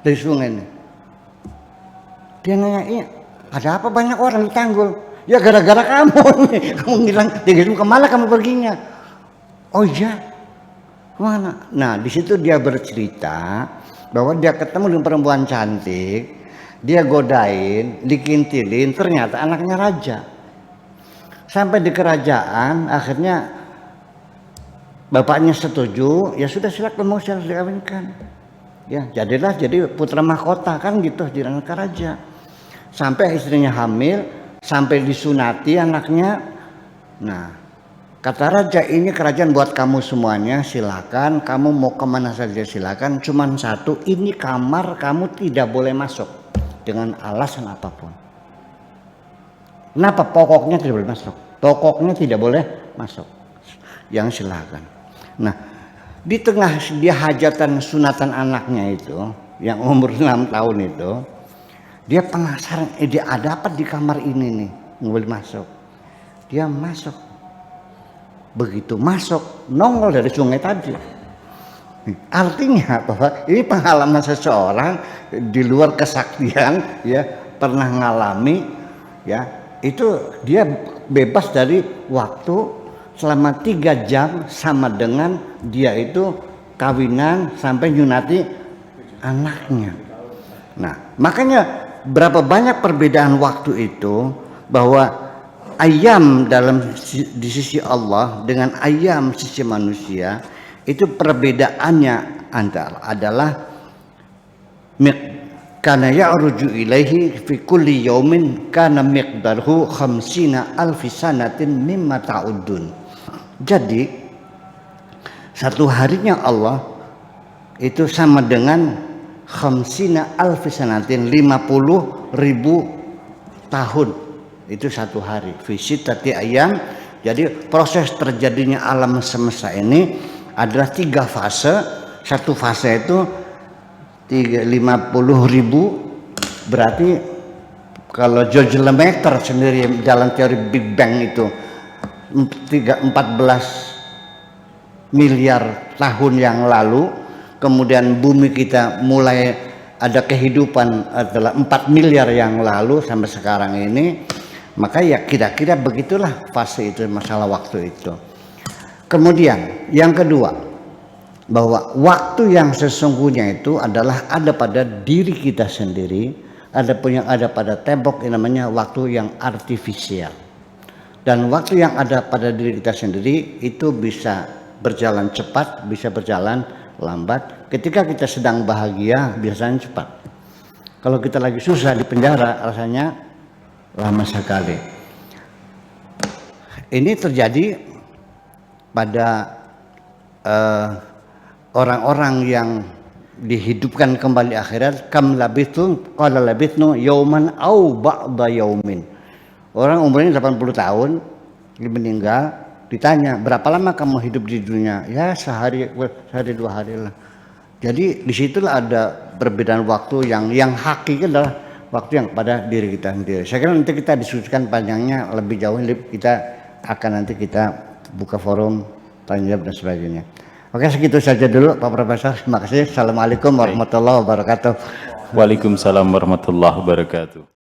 dari sungai ini. Dia nanya, iya, ada apa banyak orang di Tanggul? Ya gara-gara kamu nih, kamu ngilang 3 jam, kemana kamu perginya? Oh iya, kemana? Nah di situ dia bercerita bahwa dia ketemu dengan perempuan cantik, dia godain, dikintilin, ternyata anaknya raja. Sampai di kerajaan, akhirnya bapaknya setuju, ya sudah silakan mau dikawinkan. Ya jadilah jadi putra mahkota kan gitu di negara raja. Sampai istrinya hamil, sampai disunati anaknya. Nah kata raja, ini kerajaan buat kamu semuanya, silakan, kamu mau kemana saja silakan. Cuman satu, ini kamar kamu tidak boleh masuk dengan alasan apapun. Kenapa? Pokoknya tidak boleh masuk. Pokoknya tidak boleh masuk. Yang silakan. Nah, di tengah dia hajatan sunatan anaknya itu, yang umur 6 tahun itu, dia penasaran, dia ada apa di kamar ini nih, nggak boleh masuk. Dia masuk. Begitu masuk, nongol dari sungai tadi. Artinya bahwa ini pengalaman seseorang di luar kesaktian, ya pernah ngalami, ya itu dia bebas dari waktu selama 3 jam sama dengan dia itu kawinan sampai nyunati anaknya. Nah makanya berapa banyak perbedaan waktu itu, bahwa ayam di sisi Allah dengan ayam sisi manusia itu perbedaannya adalah kana ya'ruju ilaihi fi kulli yaumin kana miqdaruhu 50 alfi sanatin mimma ta'udun. Jadi satu harinya Allah itu sama dengan 50 alfi sanatin, 50.000 tahun. Itu satu hari. Fi sittati ayyam. Jadi proses terjadinya alam semesta ini adalah 3 fase. Satu fase itu 50.000, berarti kalau George Lemaitre sendiri dalam teori Big Bang itu 14 miliar tahun yang lalu, kemudian bumi kita mulai ada kehidupan adalah 4 miliar yang lalu sampai sekarang ini, maka ya kira-kira begitulah fase itu, masalah waktu itu. Kemudian yang kedua, bahwa waktu yang sesungguhnya itu adalah ada pada diri kita sendiri, ada pun yang ada pada tembok yang namanya waktu yang artifisial. Dan waktu yang ada pada diri kita sendiri itu bisa berjalan cepat, bisa berjalan lambat. Ketika kita sedang bahagia biasanya cepat. Kalau kita lagi susah di penjara rasanya lama sekali. Ini terjadi pada orang-orang yang dihidupkan kembali akhirat. Kam labithum qala labithnu yauman au ba'da yaumin. Orang umurnya 80 tahun, dia meninggal, ditanya berapa lama kamu hidup di dunia? Ya sehari 2 hari lah. Jadi disitulah ada perbedaan waktu yang hakiki adalah waktu yang pada diri kita sendiri. Saya kira nanti kita diskusikan panjangnya lebih jauh, kita akan nanti kita buka forum tanya jawab dan sebagainya. Oke, segitu saja dulu Pak Profesor. Terima kasih. Assalamualaikum warahmatullahi wabarakatuh. Waalaikumsalam warahmatullahi wabarakatuh.